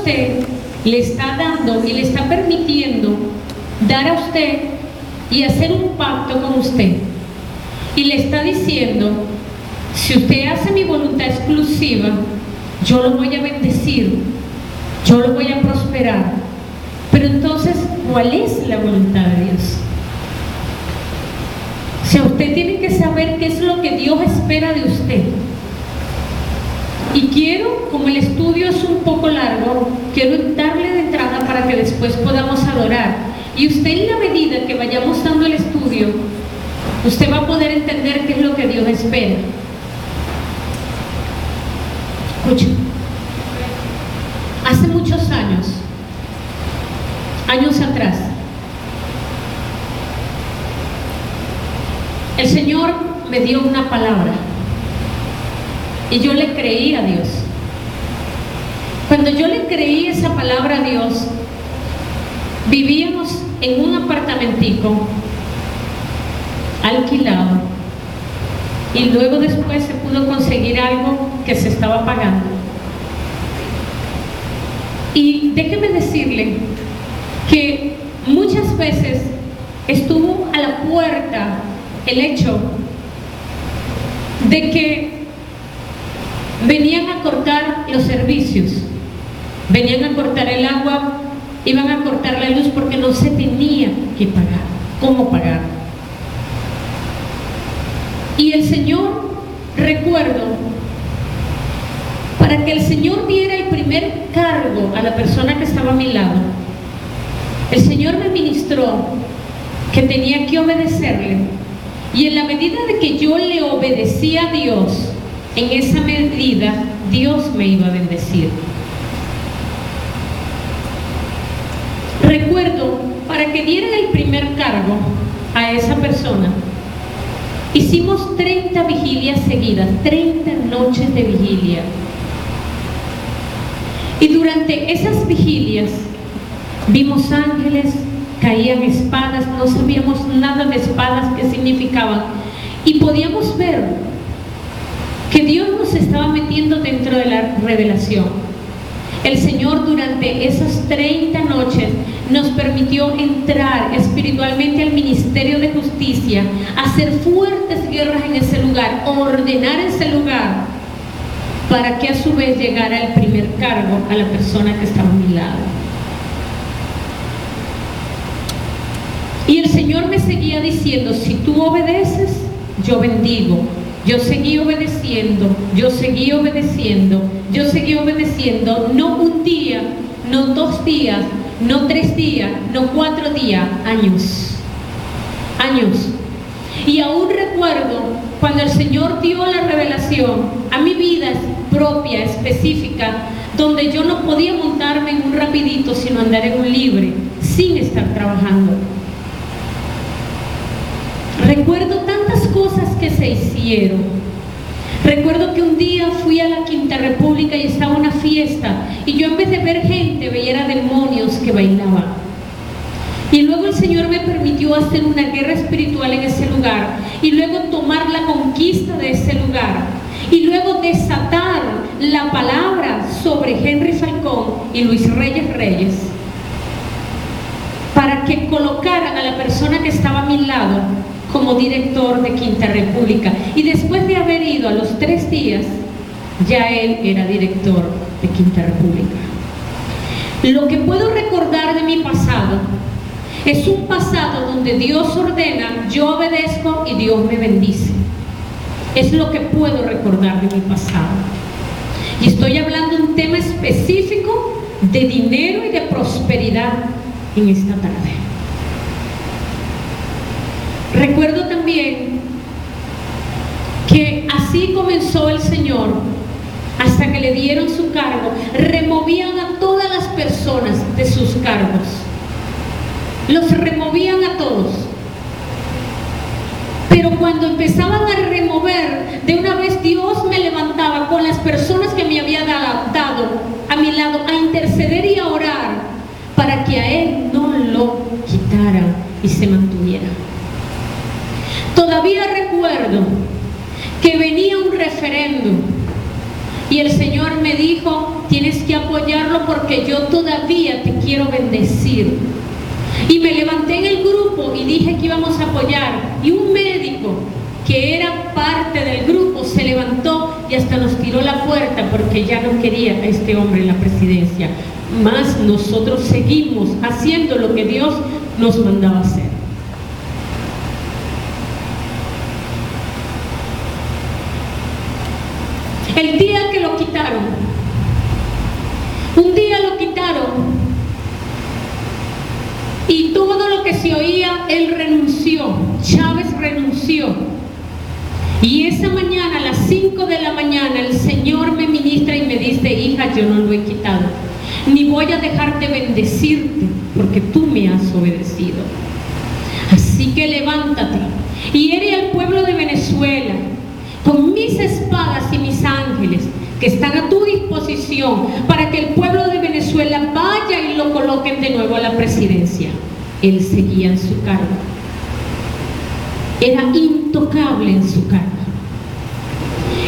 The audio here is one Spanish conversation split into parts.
usted le está dando y le está permitiendo dar a usted y hacer un pacto con usted. Y le está diciendo, si usted hace mi voluntad exclusiva, yo lo voy a bendecir, yo lo voy a prosperar. Pero entonces, ¿cuál es la voluntad de Dios? O sea, usted tiene que saber qué es lo que Dios espera de usted. Y quiero, como el estudio es un poco largo, quiero darle de entrada para que después podamos adorar. Y usted, en la medida que vayamos dando el estudio, usted va a poder entender qué es lo que Dios espera. Escucha. Hace muchos años atrás, el Señor me dio una palabra y yo le creí a Dios. Cuando yo le creí esa palabra a Dios, vivíamos en un apartamentico alquilado y luego después se pudo conseguir algo que se estaba pagando. Y déjeme decirle que muchas veces estuvo a la puerta el hecho de que venían a cortar los servicios, venían a cortar el agua, iban a cortar la luz porque no se tenía que pagar. ¿Cómo pagar? Y el Señor, recuerdo, para que el Señor diera el primer cargo a la persona que estaba a mi lado, el Señor me ministró que tenía que obedecerle, y en la medida de que yo le obedecía a Dios, en esa medida Dios me iba a bendecir. Recuerdo, para que dieran el primer cargo a esa persona, hicimos 30 vigilias seguidas, 30 noches de vigilia. Y durante esas vigilias vimos ángeles, caían espadas, no sabíamos nada de espadas, qué significaban, y podíamos ver que Dios nos estaba metiendo dentro de la revelación. El Señor durante esas 30 noches nos permitió entrar espiritualmente al ministerio de justicia, hacer fuertes guerras en ese lugar, ordenar ese lugar, para que a su vez llegara el primer cargo a la persona que estaba a mi lado. Y el Señor me seguía diciendo, si tú obedeces, yo bendigo. Yo seguí obedeciendo, yo seguí obedeciendo, yo seguí obedeciendo, no un día, no 2 días, no 3 días, no 4 días, años. Y aún recuerdo cuando el Señor dio la revelación a mi vida propia, específica, donde yo no podía montarme en un rapidito, sino andar en un libre, sin estar trabajando. Recuerdo tantas cosas que se hicieron. Recuerdo que un día fui a la Quinta República y estaba una fiesta, y yo en vez de ver gente, veía demonios que bailaban. Y luego el Señor me permitió hacer una guerra espiritual en ese lugar, y luego tomar la conquista de ese lugar, y luego desatar la palabra sobre Henry Falcón y Luis Reyes, para que colocaran a la persona que estaba a mi lado como director de Quinta República. Y después de haber ido a los 3 días, ya él era director de Quinta República. Lo que puedo recordar de mi pasado es un pasado donde Dios ordena, yo obedezco y Dios me bendice. Es lo que puedo recordar de mi pasado. Y estoy hablando de un tema específico de dinero y de prosperidad en esta tarde. Recuerdo también que así comenzó el Señor, hasta que le dieron su cargo, removían a todas las personas de sus cargos, los removían a todos. Pero cuando empezaban a remover, de una vez Dios me levantaba con las personas que me había dado a mi lado a interceder y a orar para que a él no lo quitaran y se mantuviera. Todavía recuerdo que venía un referendo y el Señor me dijo, tienes que apoyarlo porque yo todavía te quiero bendecir. Y me levanté en el grupo y dije que íbamos a apoyar. Y un médico que era parte del grupo se levantó y hasta nos tiró la puerta porque ya no quería a este hombre en la presidencia. Mas nosotros seguimos haciendo lo que Dios nos mandaba hacer. El día que lo quitaron, un día lo quitaron y todo lo que se oía, él renunció, Chávez renunció. Y esa mañana, a las 5 de la mañana, el Señor me ministra y me dice: hija, yo no lo he quitado, ni voy a dejar de bendecirte, porque tú me has obedecido. Así que levántate y hiere al pueblo de Venezuela con mis espadas y mis ángeles que están a tu disposición para que el pueblo de Venezuela vaya y lo coloquen de nuevo a la presidencia. Él seguía en su cargo. Era intocable en su cargo.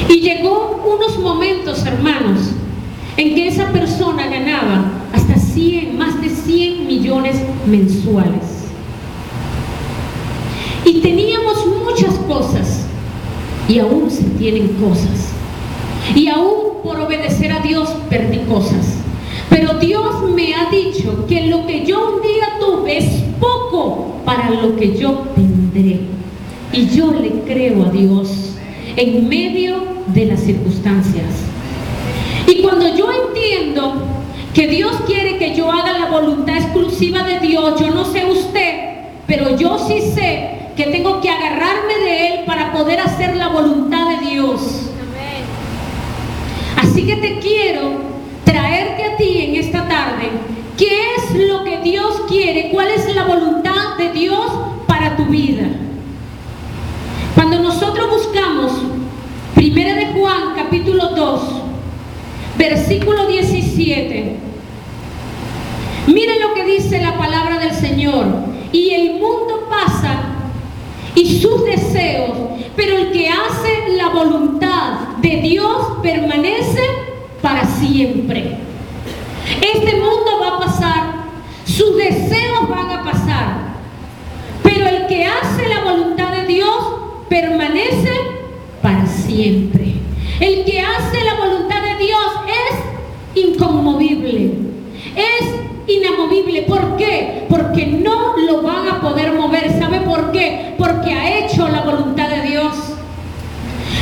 Y llegó unos momentos, hermanos, en que esa persona ganaba hasta más de 100 millones mensuales. Y teníamos muchas cosas, y aún se tienen cosas. Y aún por obedecer a Dios perdí cosas. Pero Dios me ha dicho que lo que yo un día tuve es poco para lo que yo tendré. Y yo le creo a Dios en medio de las circunstancias. Y cuando yo entiendo que Dios quiere que yo haga la voluntad exclusiva de Dios, yo no sé usted, pero yo sí sé que tengo que agarrarme de Él para poder hacer la voluntad de Dios. Así que te quiero traerte a ti en esta tarde. ¿Qué es lo que Dios quiere? ¿Cuál es la voluntad de Dios para tu vida? Cuando nosotros buscamos 1 de Juan capítulo 2 versículo 17, miren lo que dice la palabra del Señor: y el mundo pasa y sus deseos, pero el que hace la voluntad de Dios permanece para siempre. Este mundo va a pasar, sus deseos van a pasar, pero el que hace la voluntad de Dios permanece para siempre. El que hace la voluntad de Dios es inconmovible, es inamovible. ¿Por qué? Porque no lo van a poder mover. ¿Sabe por qué? Porque ha hecho la voluntad de Dios.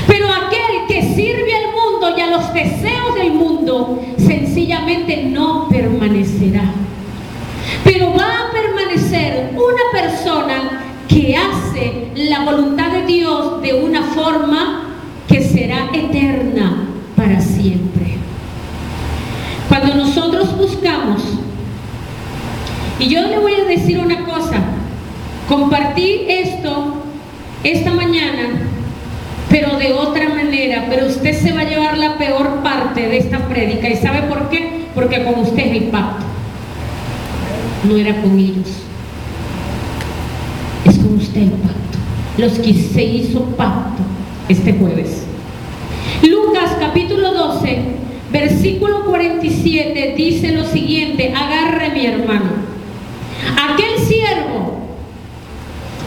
Pero aquel que sirve al mundo y a los deseos del mundo sencillamente no permanecerá. Pero va a permanecer una persona que hace la voluntad de Dios de una forma que será eterna para siempre. Cuando nosotros buscamos, y yo le voy a decir una cosa, compartí esto esta mañana, pero de otra manera, pero usted se va a llevar la peor parte de esta prédica. ¿Y sabe por qué? Porque con usted es el pacto, no era con ellos, es con usted el pacto, los que se hizo pacto este jueves. Lucas capítulo 12 versículo 47 dice lo siguiente: agarre mi hermano, aquel siervo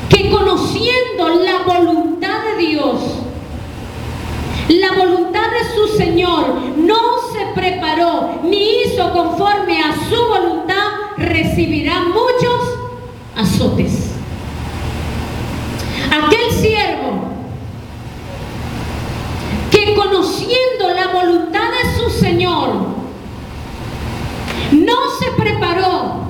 que conociendo la voluntad de Dios, la voluntad de su Señor, no se preparó ni hizo conforme a su voluntad, recibirá muchos azotes. Aquel siervo que conociendo la voluntad de su Señor no se preparó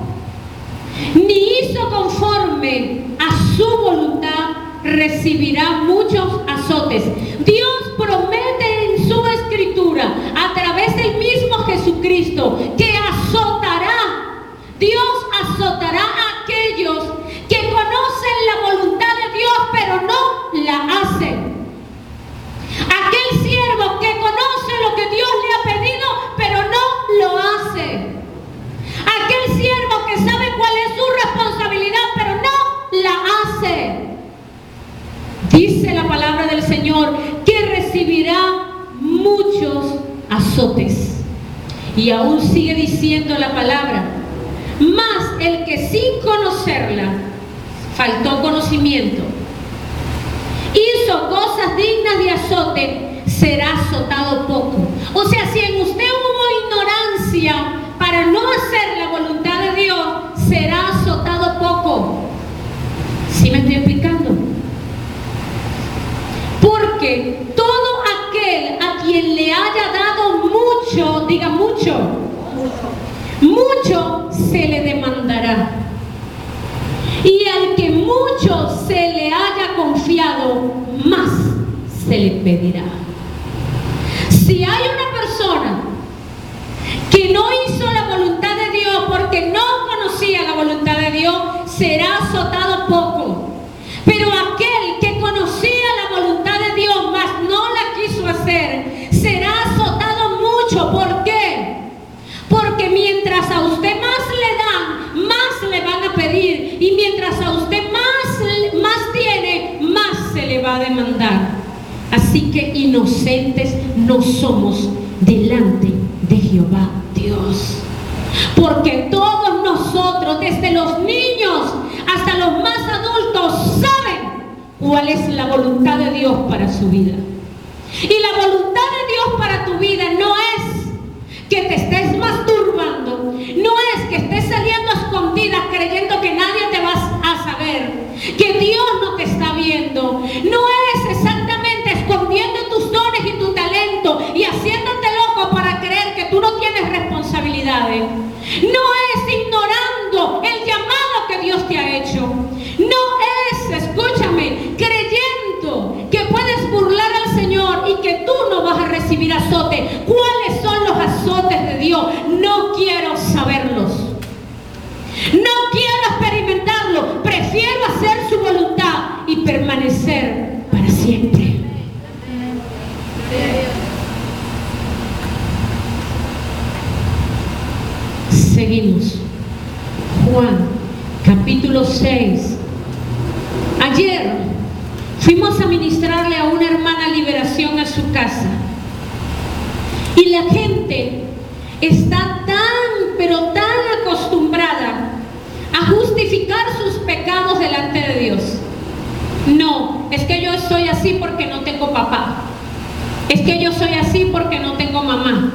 ni hizo conforme a su voluntad, recibirá muchos azotes. Dios promete en su escritura a través del mismo Jesucristo que azotará. Dios azotará a aquellos que conocen la voluntad de Dios pero no la hacen. Aquel siervo que conoce lo que Dios le ha pedido pero no lo hace. Aquel siervo que sabe cuál es su responsabilidad pero no la hace. Dice la palabra del Señor que recibirá muchos azotes. Y aún sigue diciendo la palabra: mas el que sin conocerla faltó conocimiento, hizo cosas dignas de azote, será azotado poco. O sea, si en usted hubo ignorancia para no hacer la voluntad de Dios, será azotado poco. ¿Sí me estoy explicando? Porque todo aquel a quien le haya dado mucho, diga mucho, mucho se le demandará. Y al que mucho se le haya confiado, más se le pedirá. Si hay una persona que no hizo la voluntad de Dios porque no conocía la voluntad de Dios, será azotado poco. Pero aquel que conocía la voluntad de Dios, mas no la quiso hacer, será azotado mucho. ¿Por qué? Porque mientras a usted más le dan, más le van a pedir. Y mientras a usted más tiene, más se le va a demandar. Así que inocentes no somos delante de Jehová Dios. Porque todos nosotros, desde los niños hasta los más adultos, saben cuál es la voluntad de Dios para su vida. Y la voluntad de Dios para tu vida no es que te estés masturbando, no es que estés saliendo a escondidas creyendo que nadie te va a saber, que Dios no te está viendo. No es exactamente escondiendo tus dones y tu talento y haciéndote loco para creer que tú no tienes responsabilidades. No es ignorando el llamado que Dios te ha hecho. No es, escúchame, creyendo que puedes burlar al Señor y que tú no vas a recibir azote. ¿Cuáles son los azotes de Dios? No quiero saberlos. No quiero experimentarlo. Prefiero hacer su voluntad y permanecer para siempre. Seguimos. Juan, capítulo 6. Ayer fuimos a ministrarle a una hermana liberación a su casa. Y la gente está tan, pero tan acostumbrada a justificar sus pecados delante de Dios. No, es que yo soy así porque no tengo papá. Es que yo soy así porque no tengo mamá.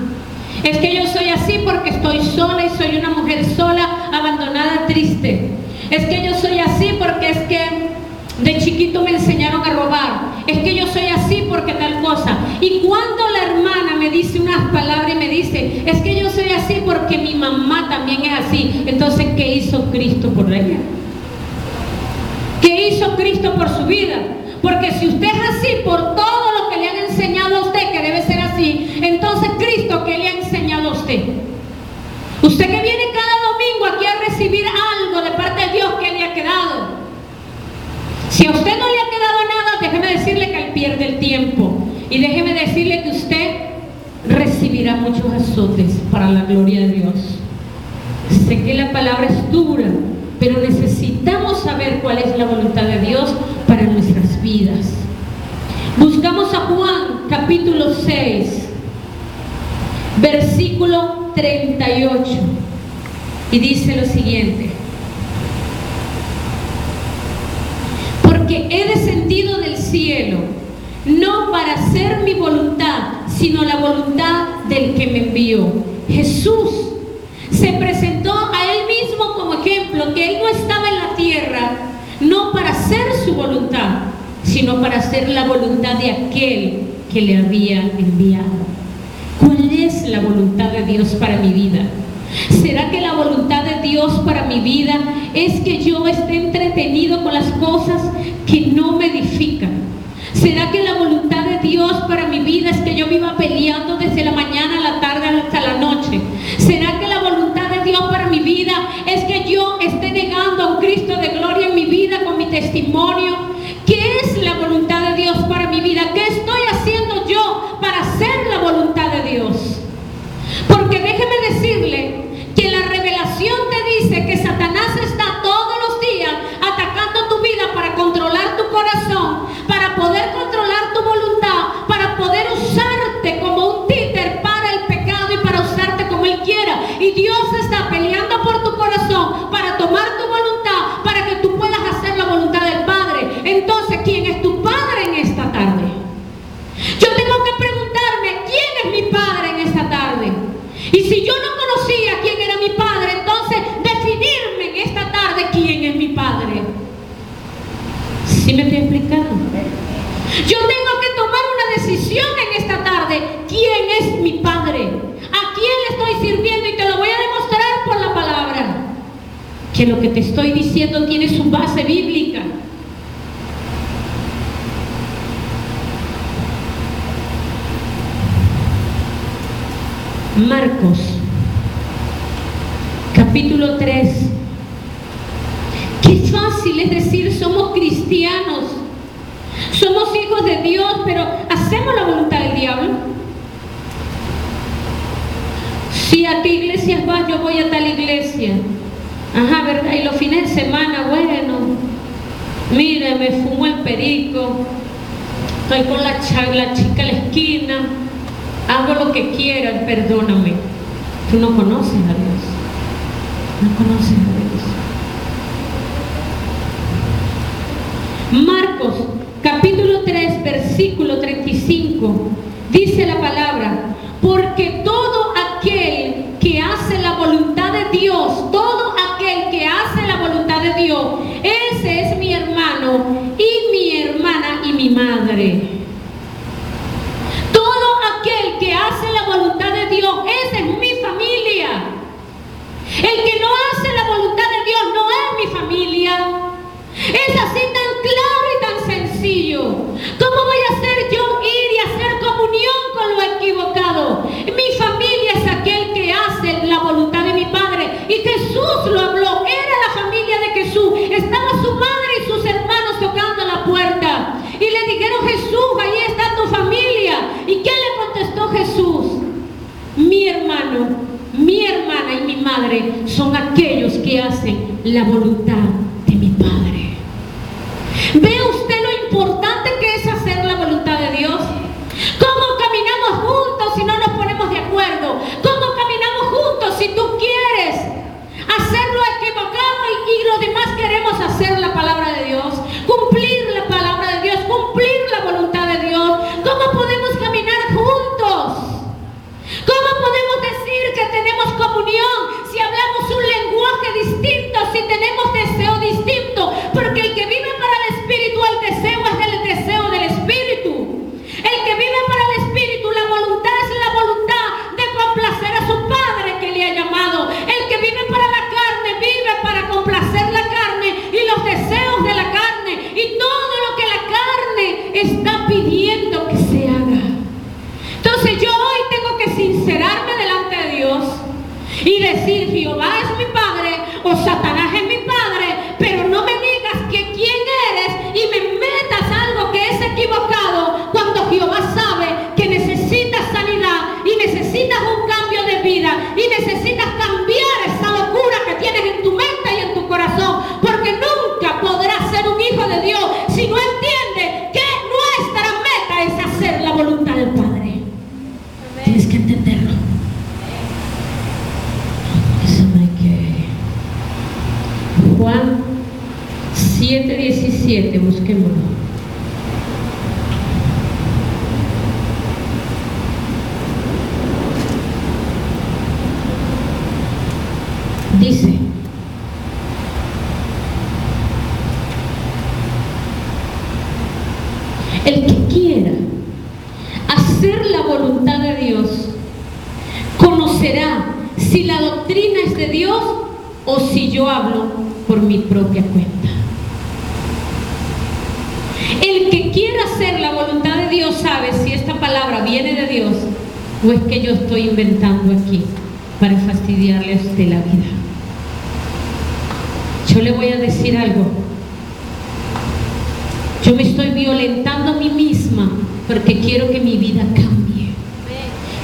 Es que yo soy así porque estoy sola y soy una mujer sola, abandonada, triste. Es que yo soy así porque es que de chiquito me enseñaron a robar. Es que yo soy así porque tal cosa. Y cuando la hermana me dice unas palabras y me dice, es que yo soy así porque mi mamá también es así. Entonces, ¿qué hizo Cristo por ella? ¿Qué hizo Cristo por su vida? Porque si usted es así por todo lo que le han enseñado a usted que debe ser así, entonces Cristo, ¿qué le ha enseñado a usted? Usted que viene cada domingo aquí a recibir algo de parte de Dios, ¿qué le ha quedado? Si a usted no le ha quedado nada, déjeme decirle que él pierde el tiempo. Y déjeme decirle que usted recibirá muchos azotes para la gloria de Dios. Sé que la palabra es dura, pero necesitamos saber cuál es la voluntad de Dios para nuestras vidas. Buscamos a Juan capítulo 6, versículo 38, y dice lo siguiente: porque he descendido del cielo, no para hacer mi voluntad, sino la voluntad del que me envió. Jesús se presentó a él mismo como ejemplo, que él no estaba en la tierra no para hacer su voluntad, sino para hacer la voluntad de aquel que le había enviado. ¿Cuál es la voluntad de Dios para mi vida? ¿Será que la voluntad de Dios para mi vida es que yo esté entretenido con las cosas que no me edifican? ¿Será que la voluntad de Dios para mi vida es que yo viva peleando desde la mañana a la tarde hasta la noche? ¿Será que la voluntad de Dios para mi vida es que yo esté negando a un Cristo de gloria en mi vida con mi testimonio? ¿Qué es la voluntad de Dios para mi vida? ¿Qué estoy haciendo yo para hacer la voluntad de Dios? Porque déjeme decirle que la revelación te dice que Satanás está todos los días atacando tu vida para controlar tu corazón, para poder controlar tu voluntad, para poder usarte como un títer para el pecado y para usar que lo que te estoy diciendo tiene su base bíblica. Marcos, capítulo 3. Qué fácil es decir, somos cristianos, somos hijos de Dios, pero ¿hacemos la voluntad del diablo? Si a qué iglesias vas, yo voy a tal iglesia. Ajá, ¿verdad? Y los fines de semana, bueno, mire, me fumo el perico, estoy con la chica en la esquina, hago lo que quieras, perdóname. Tú no conoces a Dios. No conoces a Dios. Marcos, capítulo 3, versículo 35, dice la palabra: porque todo aquel que hace la voluntad de Dios, todo aquel que hace la voluntad de Dios, ese es mi hermano y mi hermana y mi madre. Todo aquel que hace la voluntad de Dios, esa es mi familia. El que no hace la voluntad de Dios no es mi familia. Es así tan claro y tan sencillo. ¿Cómo voy a hacer yo ir y hacer comunión con lo equivocado? Mi familia es aquel que hace la voluntad de mi Padre. Y Jesús lo habló, era la familia de Jesús. Estaba su madre y sus hermanos tocando la puerta. Y le dijeron: Jesús, ahí está tu familia. ¿Y qué le contestó Jesús? Mi hermano, mi hermana y mi madre son aquellos que hacen la voluntad de mi Padre. ¿Ve usted lo importante que es hacer la voluntad de Dios? ¿Cómo caminamos juntos si no nos ponemos de acuerdo? ¿Cómo caminamos juntos si tú quieres hacer lo equivocado y los demás queremos hacer la palabra de Dios? Cumplir la palabra de Dios, cumplir la voluntad de Dios. ¿Cómo podemos caminar juntos? ¿Cómo podemos decir que tenemos comunión si hablamos un lenguaje distinto, si tenemos deseo distinto? Porque el que vive para el Espíritu, el deseo es del deseo del Espíritu. El que vive para el Espíritu, la voluntad es la voluntad de complacer a su Padre que le ha llamado. El que vive para la carne, vive para complacer la carne y los deseos de la carne y todo lo que la carne está pidiendo que se haga. Entonces yo hoy tengo que sincerarme delante de Dios y decir: Jehová es mi Padre o Satanás es mi Padre, pero no me digas que quién eres y me metas algo que es equivocado cuando Jehová sabe que necesitas sanidad y necesitas un cambio de vida y necesitas cambiar esa locura que tienes en tu mente y en tu corazón, porque nunca podrás ser un hijo de Dios si no entiendes que nuestra meta es hacer la voluntad del Padre. Tienes que entenderlo. Eso no hay que... Juan 7:17, busquémoslo. Dice: el que quiera hacer la voluntad de Dios conocerá si la doctrina es de Dios o si yo hablo por mi propia cuenta. El que quiera hacer la voluntad de Dios sabe si esta palabra viene de Dios o es que yo estoy inventando aquí para fastidiarle a usted la vida. Yo le voy a decir algo. Yo me estoy violentando a mí misma porque quiero que mi vida cambie.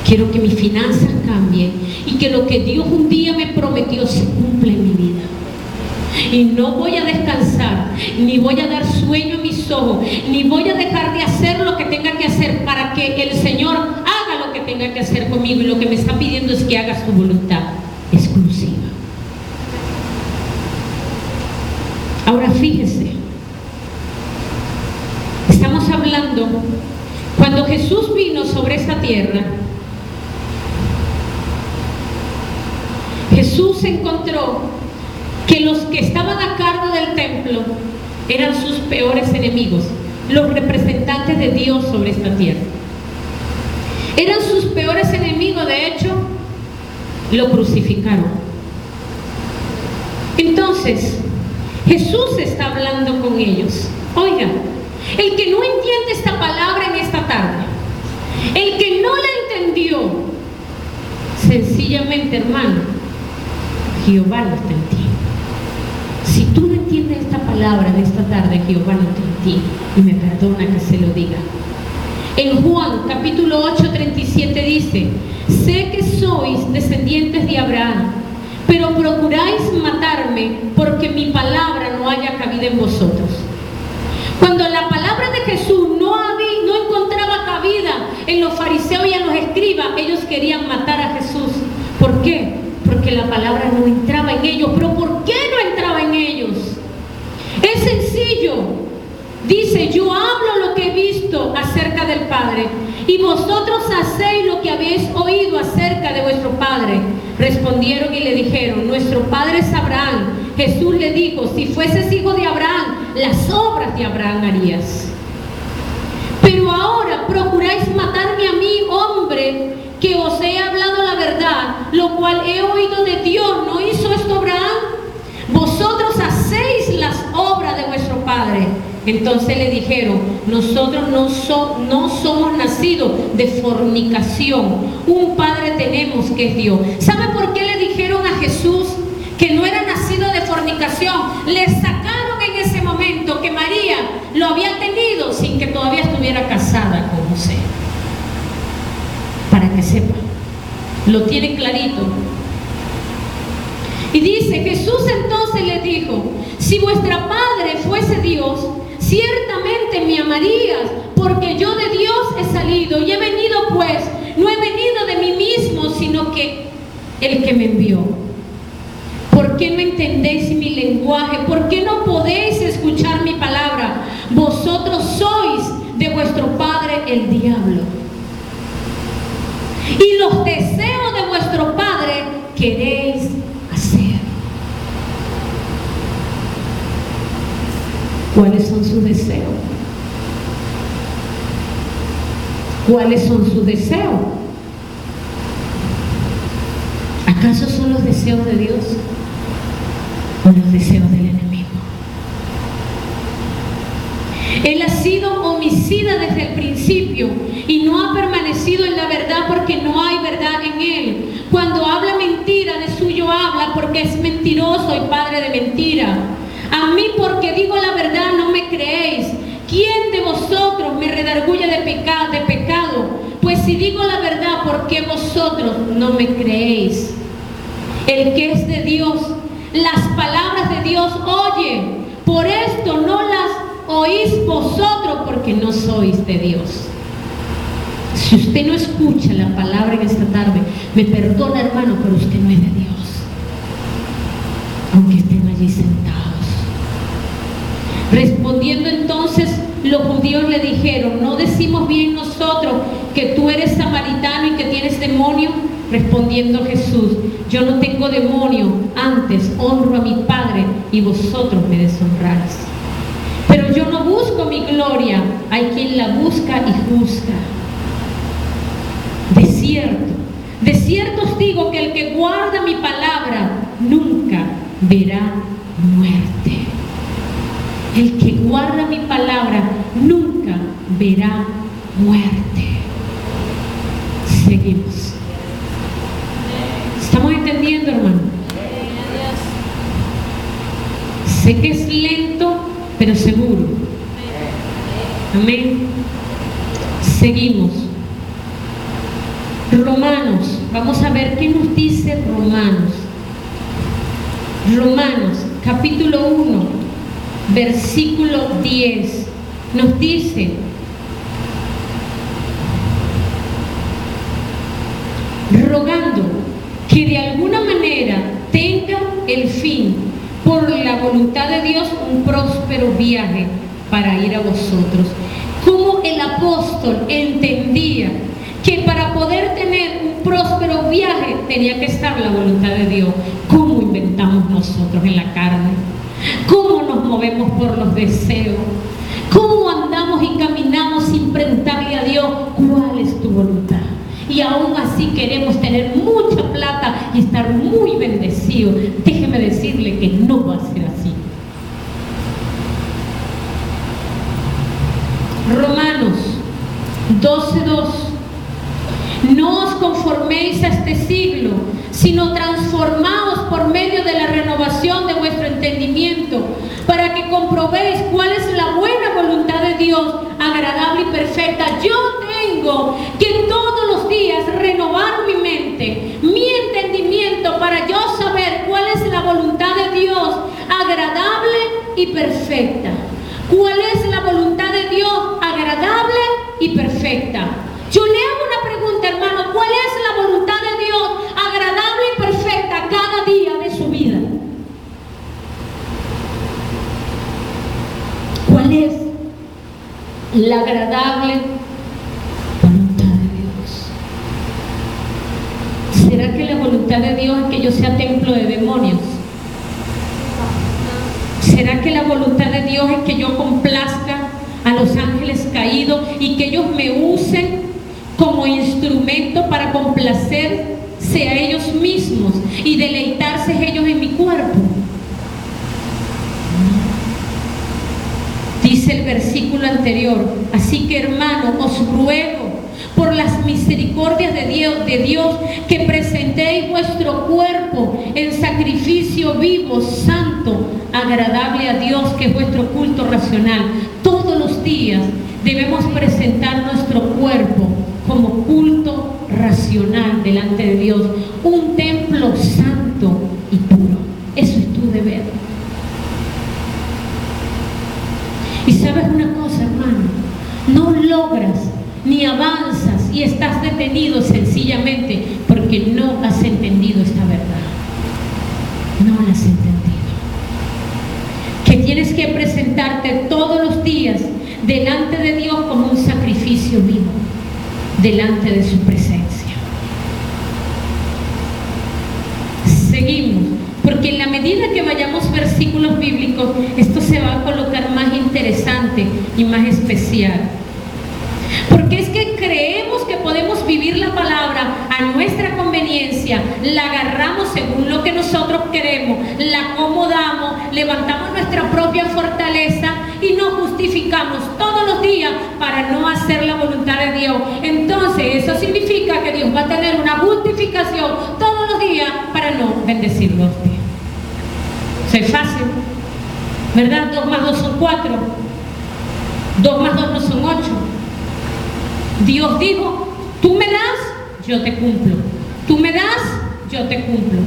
Quiero que mis finanzas cambien y que lo que Dios un día me prometió se cumpla en mi vida. Y no voy a descansar, ni voy a dar sueño a mis ojos, ni voy a dejar de hacer lo que tenga que hacer para que el Señor haga lo que tenga que hacer conmigo. Y lo que me está pidiendo es que haga su voluntad exclusiva. Ahora fíjese, estamos hablando cuando Jesús vino sobre esta tierra. Jesús encontró que los que estaban a cargo del templo eran sus peores enemigos, los representantes de Dios sobre esta tierra. Eran sus peores enemigos, de hecho, lo crucificaron. Entonces, Jesús está hablando con ellos. Oiga, el que no entiende esta palabra en esta tarde, el que no la entendió, sencillamente, hermano, Jehová no está en ti. Si tú no entiendes esta palabra en esta tarde, Jehová no está en ti. Y me perdona que se lo diga. En Juan capítulo 8, 37 dice: sé que sois descendientes de Abraham, pero procuráis matarme porque mi palabra no haya cabida en vosotros. Cuando la palabra de Jesús no encontraba cabida en los fariseos y en los escribas, ellos querían matar a Jesús. ¿Por qué? Porque la palabra no entraba en ellos. ¿Pero por qué no entraba en ellos? Es sencillo. Dice: yo hablo lo que he visto acerca del Padre, y vosotros hacéis lo que habéis oído acerca de vuestro padre. Respondieron y le dijeron: nuestro padre es Abraham. Jesús le dijo: si fueses hijo de Abraham, las obras de Abraham harías. Pero ahora procuráis matarme a mí, hombre, que os he hablado la verdad, lo cual he oído de Dios. ¿No hizo esto Abraham? Vosotros hacéis las obras de vuestro padre. Entonces le dijeron: nosotros no somos nacidos de fornicación, un padre tenemos que es Dios. ¿Sabe por qué le dijeron a Jesús que no era nacido de fornicación? Le sacaron en ese momento que María lo había tenido sin que todavía estuviera casada con José. Para que sepa, lo tiene clarito. Y dice: Jesús entonces les dijo: si vuestra madre fuese Dios, ciertamente me amarías, porque yo de Dios he salido y he venido, pues no he venido de mí mismo, sino que el que me envió. ¿Por qué no entendéis mi lenguaje? ¿Por qué no podéis escuchar mi palabra? Vosotros sois de vuestro padre el diablo, y los deseos de vuestro padre queréis hacer. ¿Cuáles son sus deseos? ¿Cuáles son sus deseos? ¿Acaso son los deseos de Dios o los deseos del enemigo? Él ha sido homicida desde el principio y no ha permanecido en la verdad, porque no hay verdad en él. Cuando habla mentira, de suyo habla, porque es mentiroso y padre de mentira. A mí, porque digo la verdad, no me creéis. ¿Quién de vosotros me redarguye de pecado? Pues si digo la verdad, ¿por qué vosotros no me creéis? El que es de Dios, las palabras de Dios oye. Por esto no las oís vosotros, porque no sois de Dios. Si usted no escucha la palabra en esta tarde, me perdona, hermano, pero usted no es de Dios, aunque estén allí sentados. Respondiendo entonces, los judíos le dijeron: ¿no decimos bien nosotros que tú eres samaritano y que tienes demonio? Respondiendo Jesús: yo no tengo demonio, antes honro a mi Padre y vosotros me deshonráis. Pero yo no busco mi gloria, hay quien la busca y juzga. De cierto os digo que el que guarda mi palabra nunca verá muerte. El que guarda mi palabra nunca verá muerte. Seguimos. ¿Estamos entendiendo, hermano? Sé que es lento, pero seguro. Amén. Seguimos. Romanos, vamos a ver qué nos dice Romanos. Romanos, capítulo 1, versículo 10, nos dice: rogando que de alguna manera tenga el fin, por la voluntad de Dios, un próspero viaje para ir a vosotros. Como el apóstol entendía que para poder tener un próspero viaje tenía que estar la voluntad de Dios. ¿Cómo inventamos nosotros en la carne? ¿Cómo nos movemos por los deseos? ¿Cómo andamos y caminamos sin preguntarle a Dios cuál es tu voluntad? Y aún así queremos tener mucha plata y estar muy bendecidos. Déjeme decirle que perfecta. ¿Cuál es la voluntad de Dios? Agradable y perfecta. Yo le hago una pregunta, hermano. ¿Cuál es la voluntad de Dios? Agradable y perfecta cada día de su vida. ¿Cuál es la agradable voluntad de Dios? ¿Será que la voluntad de Dios es que yo sea templo de demonios? ¿Será que la voluntad de Dios es que yo complazca a los ángeles caídos y que ellos me usen como instrumento para complacerse a ellos mismos y deleitarse ellos en mi cuerpo? Dice el versículo anterior: así que, hermano, os ruego por las misericordias de Dios que presentéis vuestro cuerpo en sacrificio vivo, santo, agradable a Dios, que es vuestro culto racional. Todos los días debemos presentar nuestro cuerpo como culto racional delante de Dios, un templo santo y puro. Eso es tu deber. Y sabes una cosa, hermano, no logras ni avanzas y estás detenido sencillamente porque no has entendido esta verdad. No la has entendido. Que tienes que presentarte todos los días delante de Dios como un sacrificio vivo, delante de su presencia. Seguimos, porque en la medida que vayamos versículos bíblicos, esto se va a colocar más interesante y más especial. Porque es que creemos que podemos vivir la palabra a nuestra conveniencia, la agarramos según lo que nosotros queremos, la acomodamos, levantamos nuestra propia fortaleza y nos justificamos todos los días para no hacer la voluntad de Dios. Entonces eso significa que Dios va a tener una justificación todos los días para no bendecirlo a usted. Eso es fácil, ¿verdad? 2 más 2 son 4, 2 más 2 no son 8. Dios dijo: tú me das, yo te cumplo. Tú me das, yo te cumplo.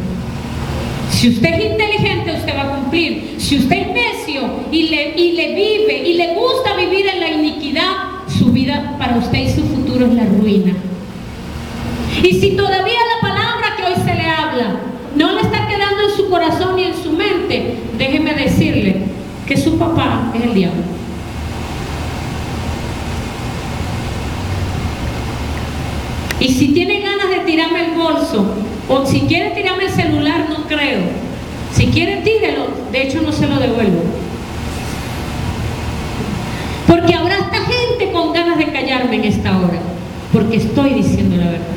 Si usted es inteligente, usted va a cumplir. Si usted es necio y le vive y le gusta vivir en la iniquidad, su vida para usted y su futuro es la ruina. Y si todavía la palabra que hoy se le habla no le está quedando en su corazón y en su mente, déjeme decirle que su papá es el diablo. Y si tiene ganas de tirarme el bolso, o si quiere tirarme el celular, no creo. Si quiere, tírelo. De hecho, no se lo devuelvo. Porque habrá esta gente con ganas de callarme en esta hora, porque estoy diciendo la verdad.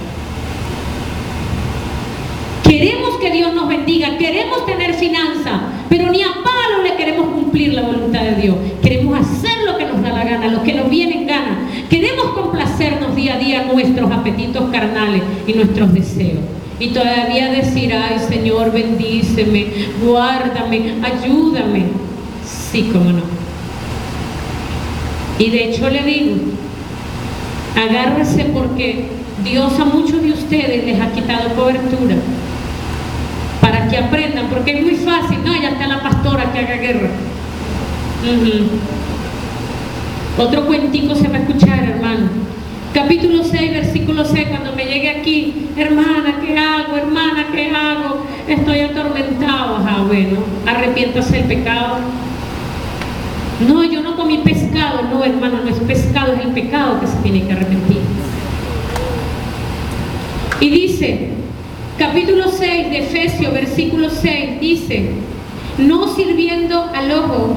Queremos que Dios nos bendiga, queremos tener finanzas, pero ni a palo le queremos cumplir la voluntad de Dios. Queremos hacer lo que nos da la gana, lo que nos viene en gana. Queremos complacernos día a día nuestros apetitos carnales y nuestros deseos. Y todavía decir: ay, Señor, bendíceme, guárdame, ayúdame. Sí, cómo no. Y de hecho le digo, agárrese, porque Dios a muchos de ustedes les ha quitado cobertura, para que aprendan, porque es muy fácil. No, ya está la pastora que haga guerra. Otro cuentico se va a escuchar, hermano. Capítulo 6, versículo 6, cuando me llegue aquí: hermana, ¿qué hago? Hermana, ¿qué hago? Estoy atormentado. Ajá, bueno, arrepiéntase del pecado. No, yo no comí pescado. No, hermano, no es pescado, es el pecado que se tiene que arrepentir. Y dice, capítulo 6 de Efesios, versículo 6, dice: no sirviendo al ojo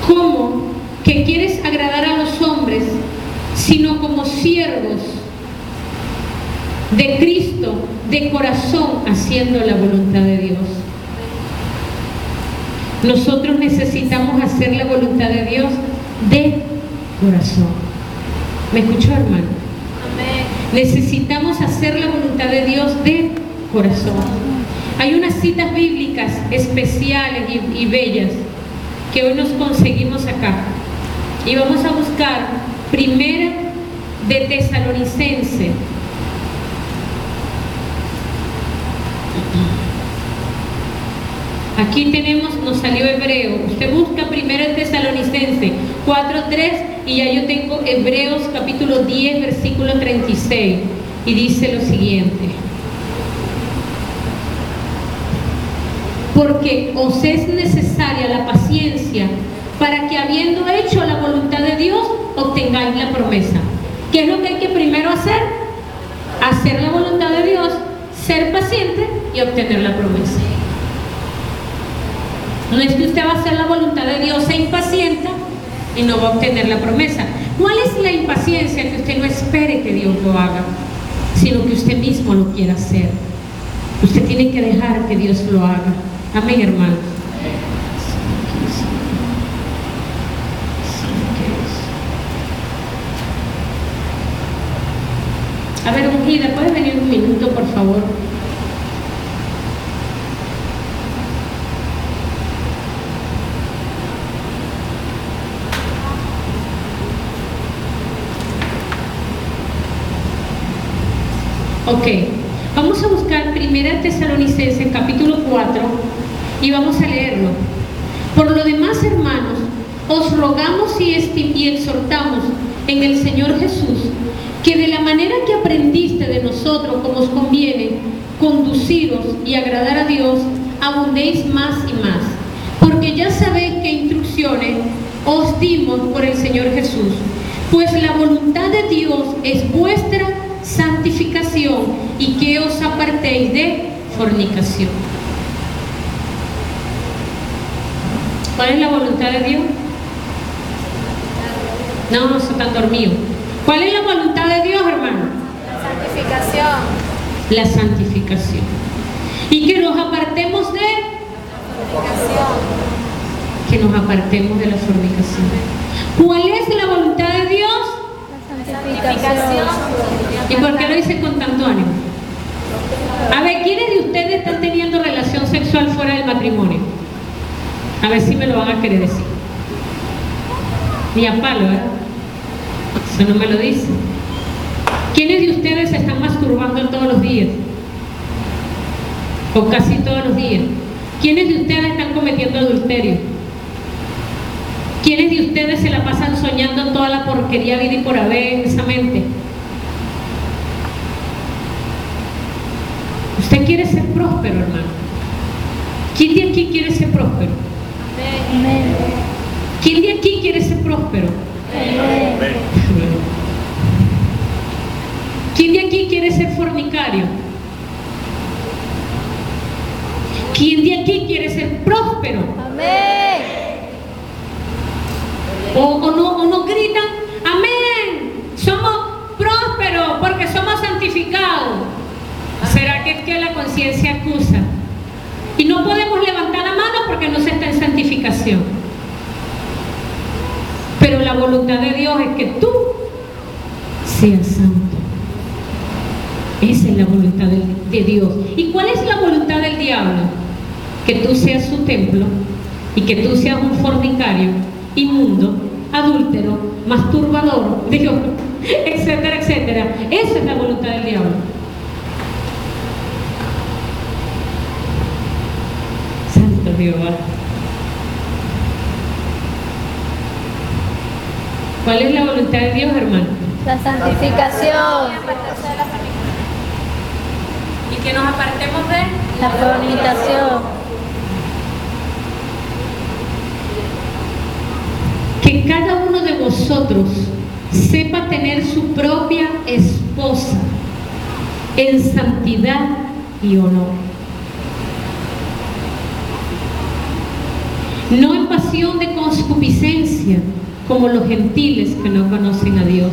como que quieres agradar a los hombres, sino como siervos de Cristo, de corazón, haciendo la voluntad de Dios. Nosotros necesitamos hacer la voluntad de Dios de corazón. ¿Me escuchó, hermano? Amén. Necesitamos hacer la voluntad de Dios de corazón. Hay unas citas bíblicas especiales y bellas que hoy nos conseguimos acá. Y vamos a buscar Primera de Tesalonicense. Aquí tenemos, nos salió Hebreo. Usted busca primero en Tesalonicense 4:3 y ya yo tengo Hebreos capítulo 10, versículo 36. Y dice lo siguiente. Porque os es necesaria la paciencia para que habiendo hecho la voluntad de Dios, obtengáis la promesa. ¿Qué es lo que hay que primero hacer? Hacer la voluntad de Dios, ser paciente y obtener la promesa. No es que usted va a hacer la voluntad de Dios, se impacienta y no va a obtener la promesa. ¿Cuál es la impaciencia? Que usted no espere que Dios lo haga, sino que usted mismo lo quiera hacer. Usted tiene que dejar que Dios lo haga. Amén, hermanos. A ver, Ungida, ¿puedes venir un minuto, por favor? Ok, vamos a buscar 1 Tesalonicenses capítulo 4 y vamos a leerlo. Por lo demás, hermanos, os rogamos y exhortamos en el Señor Jesús que de la manera que aprendiste de nosotros como os conviene conduciros y agradar a Dios, abundéis más y más, porque ya sabéis qué instrucciones os dimos por el Señor Jesús, pues la voluntad de Dios es vuestra santificación y que os apartéis de fornicación. ¿Cuál es la voluntad de Dios? No se están dormidos. ¿Cuál es la voluntad de Dios, hermano? La santificación. La santificación. Y que nos apartemos de Fornicación. que nos apartemos de la fornicación. ¿Cuál es la voluntad de Dios? La santificación. ¿Y por qué lo dice con tanto ánimo? A ver, ¿quiénes de ustedes están teniendo relación sexual fuera del matrimonio? A ver si me lo van a querer decir. Ni a palo, ¿eh? Eso no me lo dice. ¿Quiénes de ustedes se están masturbando todos los días? O casi todos los días. ¿Quiénes de ustedes están cometiendo adulterio? ¿Quiénes de ustedes se la pasan soñando toda la porquería vida y por haber en esa mente? Usted quiere ser próspero, hermano. ¿Quién de aquí quiere ser próspero? Amén. ¿Quién de aquí quiere ser próspero? Amén. ¿Quién de aquí quiere ser fornicario? ¿Quién de aquí quiere ser próspero? Amén. O no gritan, amén, somos prósperos porque somos santificados. ¿Será que es que la conciencia acusa? Y no podemos levantar la mano porque no se está en santificación. Pero la voluntad de Dios es que tú seas santo. Esa es la voluntad de Dios. ¿Y cuál es la voluntad del diablo? Que tú seas su templo y que tú seas un fornicario, inmundo, adúltero, masturbador, Dios, etcétera, etcétera. Esa es la voluntad del diablo. Santo Jehová. ¿Cuál es la voluntad de Dios, hermano? La santificación. Y que nos apartemos de La fornicación. que cada uno de vosotros sepa tener su propia esposa en santidad y honor, no en pasión de concupiscencia como los gentiles que no conocen a Dios.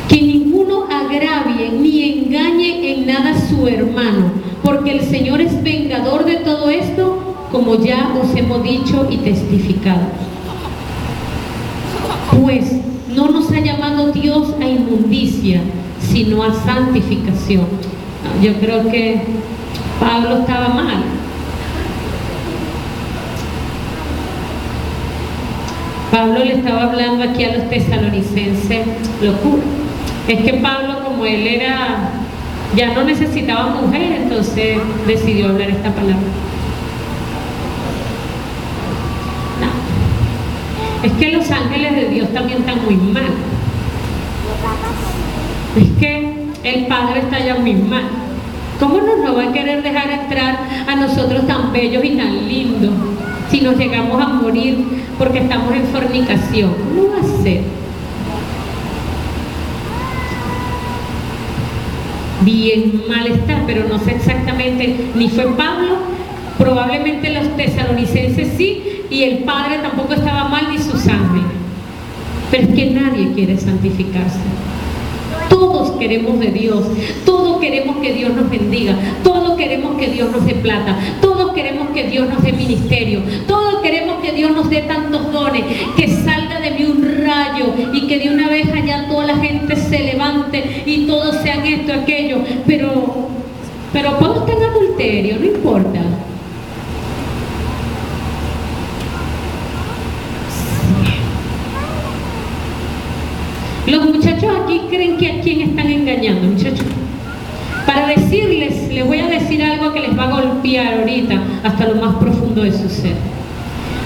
Que ninguno agravie ni engañe en nada a su hermano, porque el Señor es vengador de todo esto, como ya os hemos dicho y testificado. Pues no nos ha llamado Dios a inmundicia, sino a santificación. Yo creo que Pablo estaba mal. Pablo le estaba hablando aquí a los tesalonicenses locura. Es que Pablo, como él era Ya no necesitaba mujer, entonces decidió hablar esta palabra. No. Es que los ángeles de Dios también están muy mal. Es que el Padre está ya muy mal. ¿Cómo nos va a querer dejar entrar a nosotros tan bellos y tan lindos si nos llegamos a morir porque estamos en fornicación? ¿Cómo va a ser? Bien mal está, pero no sé exactamente, ni fue Pablo, probablemente los tesalonicenses sí, y el Padre tampoco estaba mal, ni sus ángeles. Pero es que nadie quiere santificarse. Todos queremos de Dios, todos queremos que Dios nos bendiga, todos queremos que Dios nos dé plata, todos queremos que Dios nos dé ministerio, todos queremos que Dios nos dé tantos dones, que salga de mí un rayo y que de una vez allá toda la gente se levante y todos sean esto, aquello, pero puedo estar en adulterio, no importa. Los muchachos aquí creen que a quién están engañando, muchachos. Para decirles, les voy a decir algo que les va a golpear ahorita hasta lo más profundo de su ser.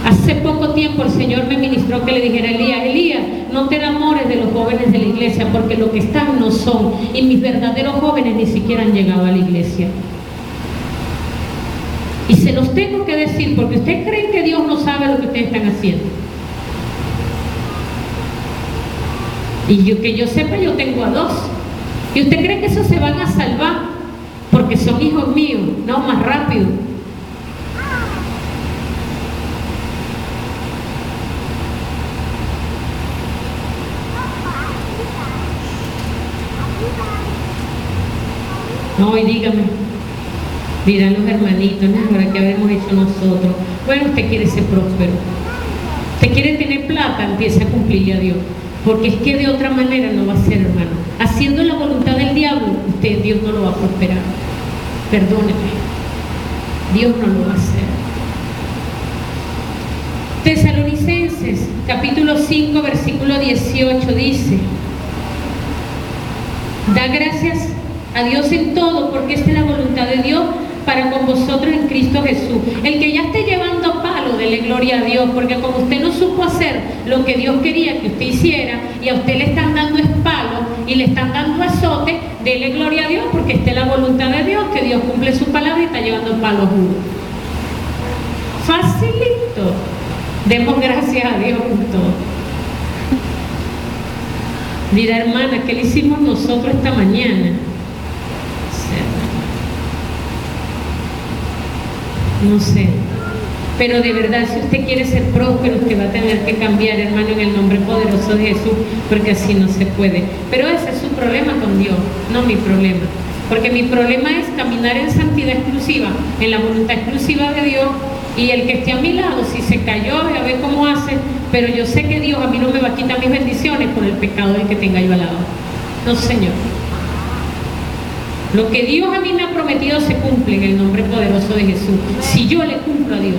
Hace poco tiempo el Señor me ministró que le dijera a Elías, no te enamores de los jóvenes de la iglesia, porque lo que están no son, y mis verdaderos jóvenes ni siquiera han llegado a la iglesia. Y se los tengo que decir, porque ustedes creen que Dios no sabe lo que ustedes están haciendo. Y que yo sepa, yo tengo a 2. ¿Y usted cree que esos se van a salvar? Porque son hijos míos. No, más rápido. No, y dígame, dirán los hermanitos, ¿no? Ahora que habremos hecho nosotros. Bueno, usted quiere ser próspero. Usted quiere tener plata, empiece a cumplirle a Dios. Porque es que de otra manera no va a ser, hermano. Haciendo la voluntad del diablo, Dios no lo va a prosperar. Perdóneme. Dios no lo va a hacer. Tesalonicenses, capítulo 5, versículo 18 dice: da gracias a Dios en todo, porque esta es la voluntad de Dios para con vosotros en Cristo Jesús. El que ya esté llevando palo, dele gloria a Dios, porque como usted no supo hacer lo que Dios quería que usted hiciera, y a usted le están dando palo y le están dando azote, dele gloria a Dios, porque esta es la voluntad de Dios, que Dios cumple su palabra y está llevando palo juro. Facilito. Demos gracias a Dios por todo. Mira, hermana, ¿qué le hicimos nosotros esta mañana? No sé, pero de verdad, si usted quiere ser próspero, usted va a tener que cambiar, hermano, en el nombre poderoso de Jesús, porque así no se puede. Pero ese es su problema con Dios, no mi problema, porque mi problema es caminar en santidad exclusiva, en la voluntad exclusiva de Dios, y el que esté a mi lado, si se cayó, a ver cómo hace, pero yo sé que Dios a mí no me va a quitar mis bendiciones por el pecado del que tenga yo al lado. No, Señor. Lo que Dios a mí me ha prometido se cumple en el nombre poderoso de Jesús. Si yo le cumplo a Dios.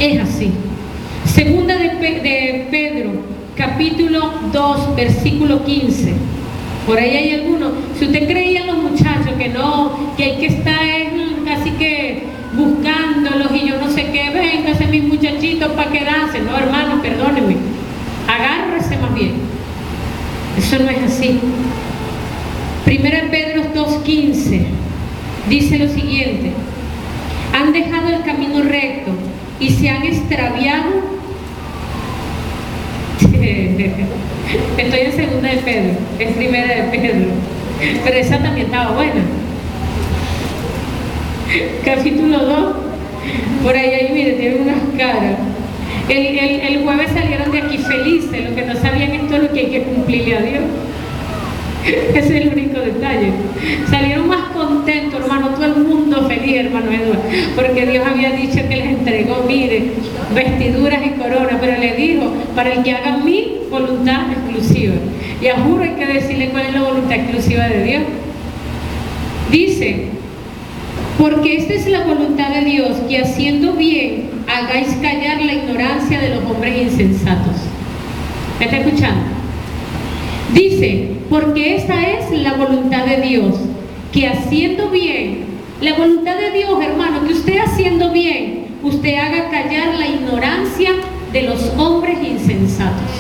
Es así. Segunda de Pedro, capítulo 2, versículo 15. Por ahí hay algunos. Si usted creía en los muchachos que no, que hay que estar casi que buscándolos y yo no sé qué, véngase mis muchachitos para quedarse. No, hermano, perdóneme. Agárrese más bien. Eso no es así. Primera de Pedro 2:15 dice lo siguiente: han dejado el camino recto y se han extraviado. Estoy en segunda de Pedro, es primera de Pedro, pero esa también estaba buena. Capítulo 2, por ahí mire, tienen unas caras. El jueves salieron de aquí felices, lo que no sabían esto es lo que hay que cumplirle a Dios. Ese es el único detalle. Salieron más contentos, hermano, todo el mundo feliz, hermano Eduardo, porque Dios había dicho que les entregó, mire, vestiduras y coronas, pero le dijo, para el que haga mi voluntad exclusiva. Y a juro hay que decirle cuál es la voluntad exclusiva de Dios. Dice: porque esta es la voluntad de Dios, que haciendo bien hagáis callar la ignorancia de los hombres insensatos. ¿Me está escuchando? Dice, porque esta es la voluntad de Dios, que haciendo bien, la voluntad de Dios, hermano, que usted haciendo bien, usted haga callar la ignorancia de los hombres insensatos.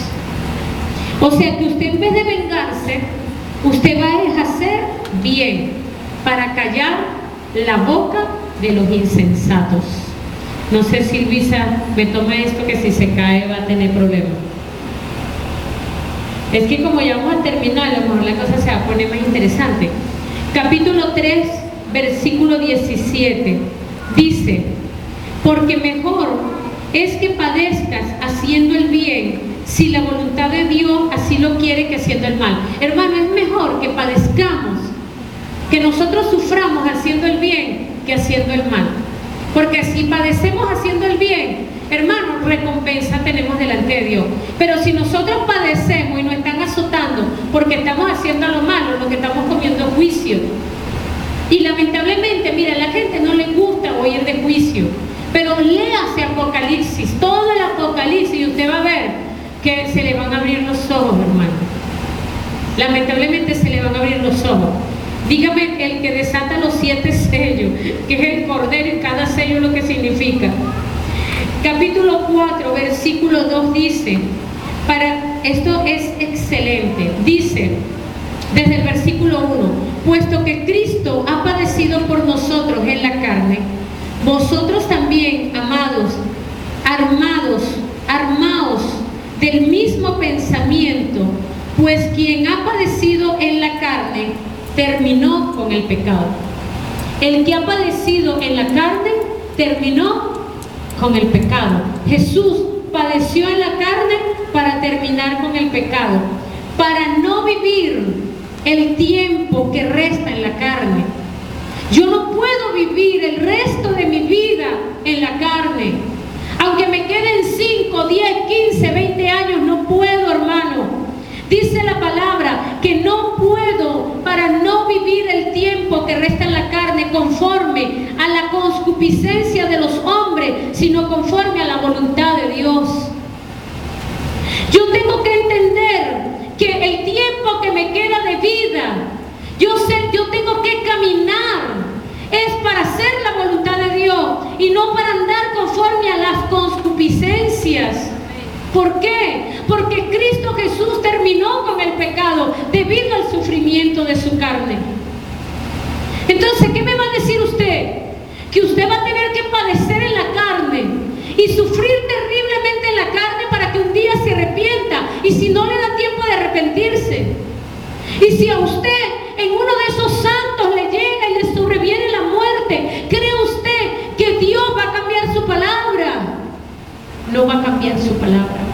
O sea que usted, en vez de vengarse, usted va a hacer bien para callar la boca de los insensatos. No sé si Luisa me toma esto, que si se cae va a tener problemas. Es que como ya vamos a terminar, a lo mejor la cosa se va a poner más interesante. Capítulo 3, versículo 17, dice, porque mejor es que padezcas haciendo el bien, si la voluntad de Dios así lo quiere, que haciendo el mal. Hermano, es mejor que padezcamos, que nosotros suframos haciendo el bien, que haciendo el mal. Porque si padecemos haciendo el bien, hermano, recompensa tenemos delante de Dios. Pero si nosotros padecemos y nos están azotando porque estamos haciendo lo malo, lo que estamos comiendo es juicio. Y lamentablemente, mira, a la gente no le gusta oír de juicio, pero léase Apocalipsis, todo el Apocalipsis, y usted va a ver que se le van a abrir los ojos, hermano. Lamentablemente se le van a abrir los ojos. Dígame el que desata los 7 sellos, que es el Cordero, y cada sello lo que significa. Capítulo 4, versículo 2 dice, esto es excelente, dice, desde el versículo 1, puesto que Cristo ha padecido por nosotros en la carne, vosotros también, amados, armaos del mismo pensamiento, pues quien ha padecido en la carne, terminó con el pecado. El que ha padecido en la carne, terminó con el pecado. Jesús padeció en la carne para terminar con el pecado, para no vivir el tiempo que resta en la carne. Yo no puedo vivir el resto de mi vida en la carne. Aunque me queden 5, 10, 15, 20 años, no puedo, hermano. Dice la palabra que no puedo, para no vivir el tiempo que resta en la carne conforme a la concupiscencia de los hombres, sino conforme a la voluntad de Dios. Yo tengo que entender que el tiempo que me queda de vida, yo tengo que caminar, es para hacer la voluntad de Dios y no para andar conforme a las concupiscencias. ¿Por qué? Porque Cristo Jesús terminó con el pecado debido al sufrimiento de su carne. Entonces, ¿qué me va a decir usted? Que usted va a tener que padecer en la carne y sufrir terriblemente en la carne para que un día se arrepienta, y si no le da tiempo de arrepentirse. Y si a usted en uno de esos santos le llega y le sobreviene la muerte, ¿cree usted que Dios va a cambiar su palabra? No va a cambiar su palabra.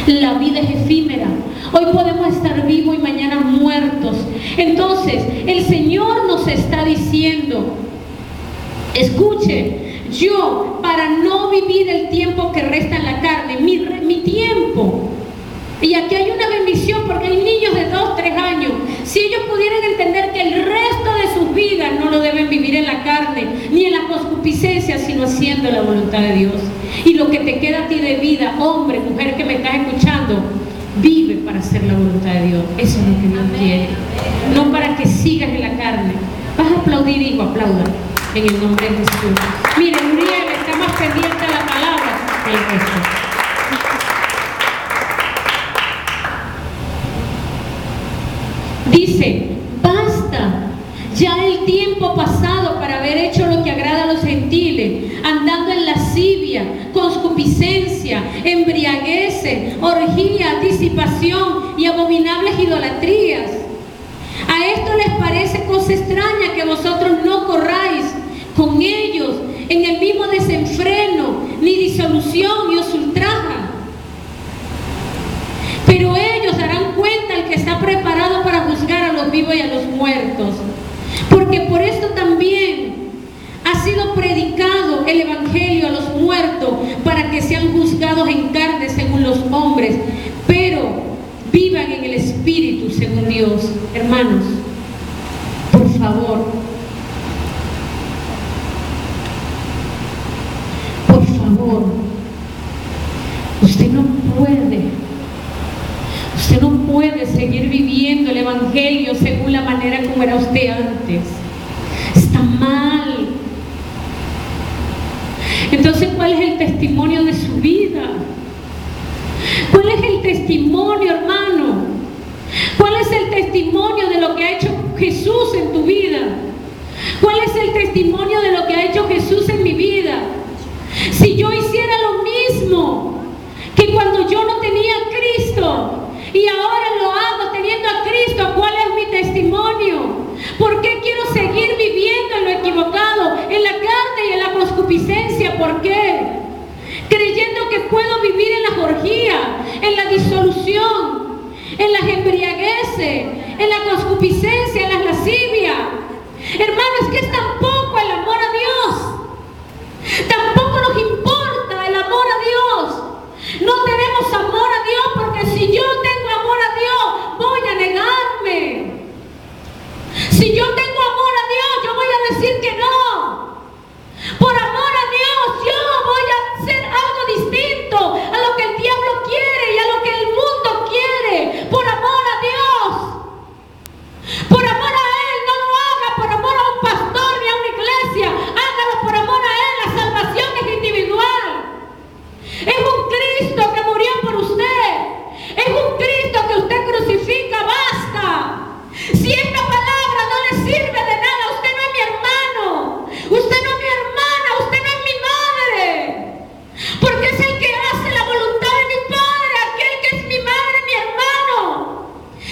La vida es efímera. Hoy podemos estar vivos y mañana muertos. Entonces, el Señor nos está diciendo, escuche, yo, para no vivir el tiempo que resta en la carne, mi tiempo, y aquí hay una bendición porque hay niños de 2, 3 años, si ellos pudieran entender que el resto de sus vidas no lo deben vivir en la carne, ni en la concupiscencia, sino haciendo la voluntad de Dios. Y lo que te queda a ti de vida, hombre, mujer que me estás escuchando, vive para hacer la voluntad de Dios. Eso es lo que Dios quiere, no para que sigas en la carne. Vas a aplaudir, hijo, aplauda en el nombre de Jesús. Mire, Uriel está más pendiente a la palabra que el resto. Dice, basta ya el tiempo pasado para haber hecho lo que agrada a los gentiles, andando en lascivia, concupiscencia, embriagueces, orgía, disipación y abominables idolatrías. A esto les parece cosa extraña que vosotros no corráis con ellos en el mismo desenfreno, ni disolución, ni os ultrajan. Pero ellos darán cuenta al que está preparado para juzgar a los vivos y a los muertos. Porque por esto también ha sido predicado el evangelio a los muertos, para que sean juzgados en carne según los hombres, pero vivan en el espíritu según Dios. Hermanos, por favor, usted no puede seguir evangelio según la manera como era usted antes. Está mal. Entonces, ¿cuál es el testimonio de su vida? ¿Cuál es el testimonio, hermano? ¿Cuál es el testimonio de lo que ha hecho Jesús en tu vida? ¿Cuál es el testimonio de lo que ha hecho Jesús en mi vida? Si yo hiciera lo mismo que cuando yo no tenía a Cristo y ahora lo hago teniendo a Cristo, ¿cuál es mi testimonio? ¿Por qué quiero seguir viviendo en lo equivocado, en la carne y en la concupiscencia? ¿Por qué? Creyendo que puedo vivir en la orgía, en la disolución, en las embriagueces, en la concupiscencia, en la lascivia. Hermanos, que es tan poco el amor a Dios. Tampoco nos importa el amor a Dios. No tenemos amor a Dios porque si yo tengo amor a Dios, voy a negarme. Si yo tengo amor a Dios, yo voy a decir que no. Por amor a Dios, yo voy a hacer algo distinto a lo que el diablo quiere y a lo que el mundo quiere. Por amor a Dios. Por amor a Él, no lo haga por amor a un pastor ni a una iglesia. Hágalo por amor a Él. La salvación es individual. Es un Cristo que murió por usted. Es un Cristo que usted crucifica. Basta. Si esta palabra no le sirve de nada, usted no es mi hermano. Usted no es mi hermana. Usted no es mi madre. Porque es el que hace la voluntad de mi Padre. Aquel que es mi madre, mi hermano.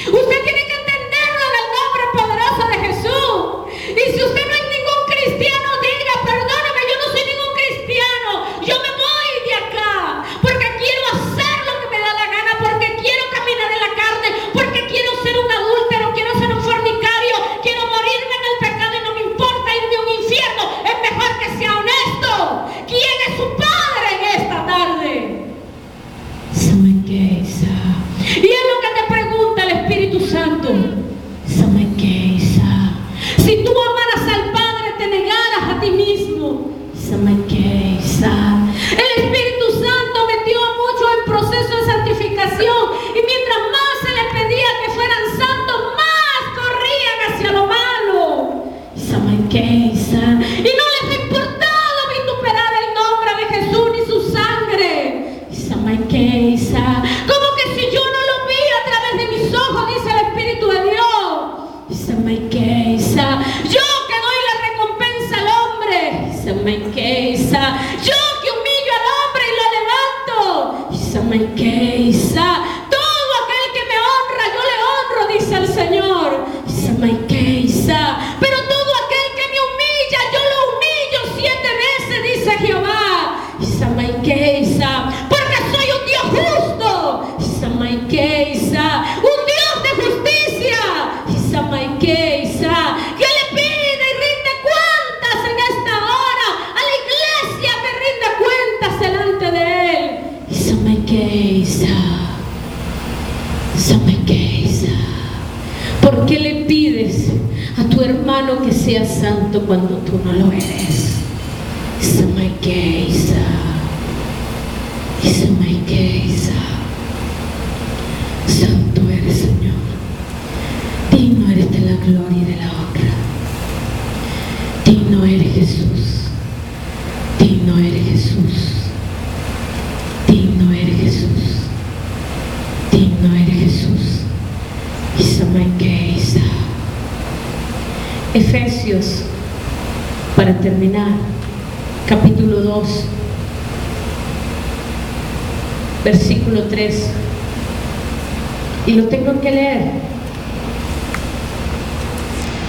Usted tiene que entenderlo en el nombre poderoso de Jesús. Y si usted no es ningún cristiano, diga, perdóname, yo no soy ningún cristiano. Yo me voy de acá. Porque quiero hacer lo que me da la gana. Porque quiero caminar en la carne. Porque quiero ser un adúltero. Quiero ser un fornicario. Quiero morirme en el pecado y no me importa irme a un infierno. Es mejor que sea honesto. ¿Quién es su Padre en esta tarde? Y es lo que te pregunta el Espíritu Santo. Si tú amaras al Padre, te negaras a ti mismo. El Espíritu Santo metió a muchos en proceso de santificación. Y mientras más se les pedía que fueran santos, más corrían hacia lo malo. Y no les ha importado vituperar el nombre de Jesús ni su sangre. Como que si yo no lo vi a través de mis ojos, dice el Espíritu de Dios. Yo que doy la recompensa al hombre. Yo que humillo al hombre y lo levanto. Todo aquel que me honra, yo le honro, dice el Señor. Pero todo aquel que me humilla, yo lo humillo 7 veces, dice Jehová. Porque soy un Dios justo. Un Dios de justicia. Que le pide y rinde cuentas en esta hora a la iglesia que rinda cuentas delante de Él. ¿Por qué le pides a tu hermano que sea santo cuando tú no lo eres? Santo eres, Señor. Digno eres de la gloria y de la honra. Digno eres, Jesús. Digno eres, Jesús. Digno eres, Jesús. Digno eres, Jesús. Efesios, para terminar, capítulo 2, versículo 3. Y lo tengo que leer.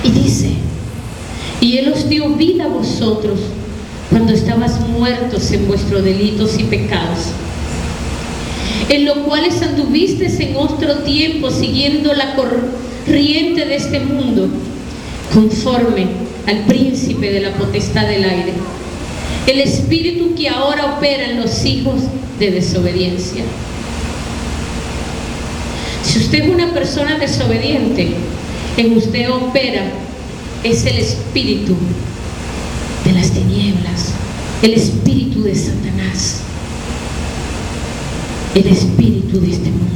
Y dice: y Él os dio vida a vosotros cuando estabas muertos en vuestros delitos y pecados, en los cuales anduvisteis en otro tiempo siguiendo la corriente de este mundo, conforme al príncipe de la potestad del aire, el espíritu que ahora opera en los hijos de desobediencia. Si usted es una persona desobediente, en usted opera es el espíritu de las tinieblas, el espíritu de Satanás, el espíritu de este mundo.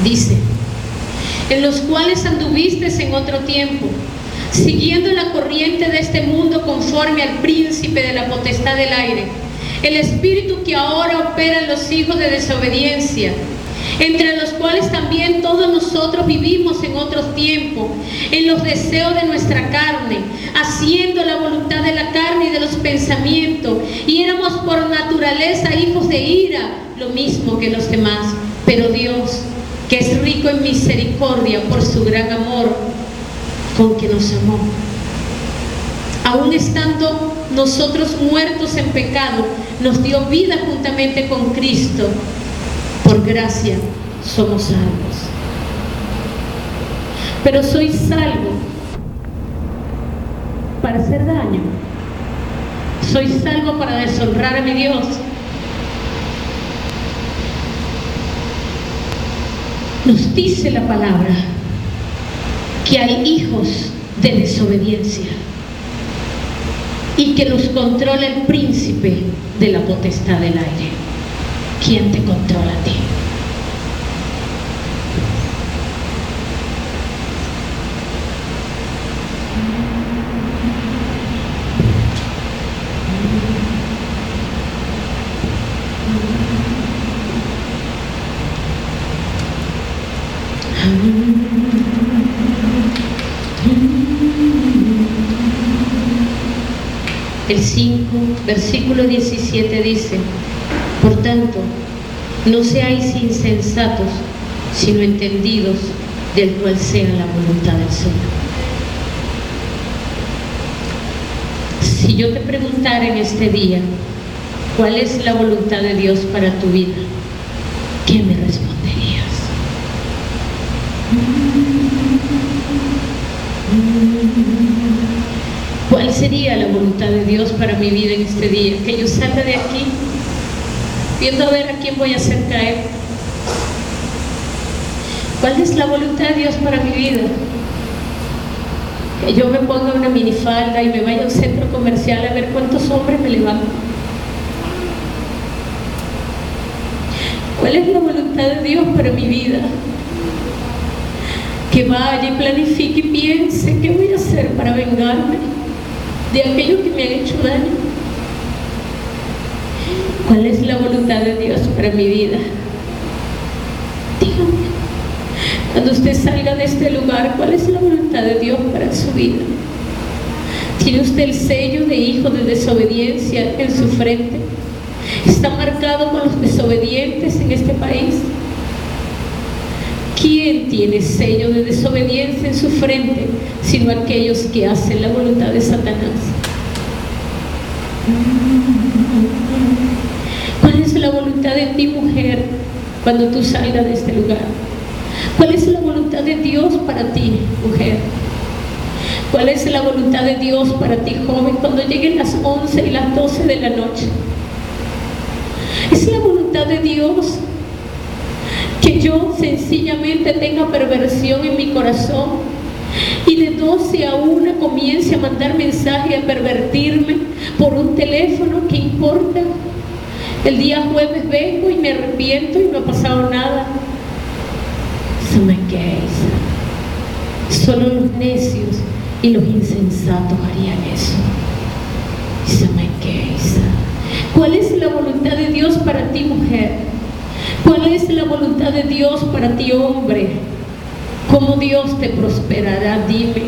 Dice, en los cuales anduviste en otro tiempo, siguiendo la corriente de este mundo conforme al príncipe de la potestad del aire, el espíritu que ahora opera en los hijos de desobediencia, entre los cuales también todos nosotros vivimos en otros tiempos, en los deseos de nuestra carne, haciendo la voluntad de la carne y de los pensamientos, y éramos por naturaleza hijos de ira, lo mismo que los demás. Pero Dios, que es rico en misericordia por su gran amor con que nos amó, aun estando nosotros muertos en pecado, nos dio vida juntamente con Cristo. Por gracia somos salvos. Pero soy salvo para hacer daño. Soy salvo para deshonrar a mi Dios. Nos dice la palabra que hay hijos de desobediencia y que nos controla el príncipe de la potestad del aire. ¿Quién te controla a ti? El 5, versículo 17 dice, por tanto, no seáis insensatos, sino entendidos del cual sea la voluntad del Señor. Si yo te preguntara en este día, ¿cuál es la voluntad de Dios para tu vida? ¿Qué me responderías? ¿Cuál sería la voluntad de Dios para mi vida en este día? Que yo salga de aquí viendo a ver a quién voy a hacer caer. ¿Cuál es la voluntad de Dios para mi vida? Que yo me ponga una minifalda y me vaya a un centro comercial a ver cuántos hombres me levantan. ¿Cuál es la voluntad de Dios para mi vida? Que vaya y planifique y piense qué voy a hacer para vengarme de aquellos que me han hecho daño. ¿Cuál es la voluntad de Dios para mi vida? Dígame, cuando usted salga de este lugar, ¿cuál es la voluntad de Dios para su vida? ¿Tiene usted el sello de hijo de desobediencia en su frente? ¿Está marcado con los desobedientes en este país? ¿Quién tiene sello de desobediencia en su frente, sino aquellos que hacen la voluntad de Satanás? ¿Cuál es la voluntad de ti, mujer, cuando tú salgas de este lugar? ¿Cuál es la voluntad de Dios para ti, mujer? ¿Cuál es la voluntad de Dios para ti, joven, cuando lleguen las 11 y las 12 de la noche? Es la voluntad de Dios que yo sencillamente tenga perversión en mi corazón y de 12 a 1 comience a mandar mensaje, a pervertirme por un teléfono. ¿Qué importa? El día jueves vengo y me arrepiento y no ha pasado nada. Solo los necios y los insensatos harían eso. ¿Cuál es la voluntad de Dios para ti, mujer? ¿Cuál es la voluntad de Dios para ti, hombre? ¿Cómo Dios te prosperará? Dime.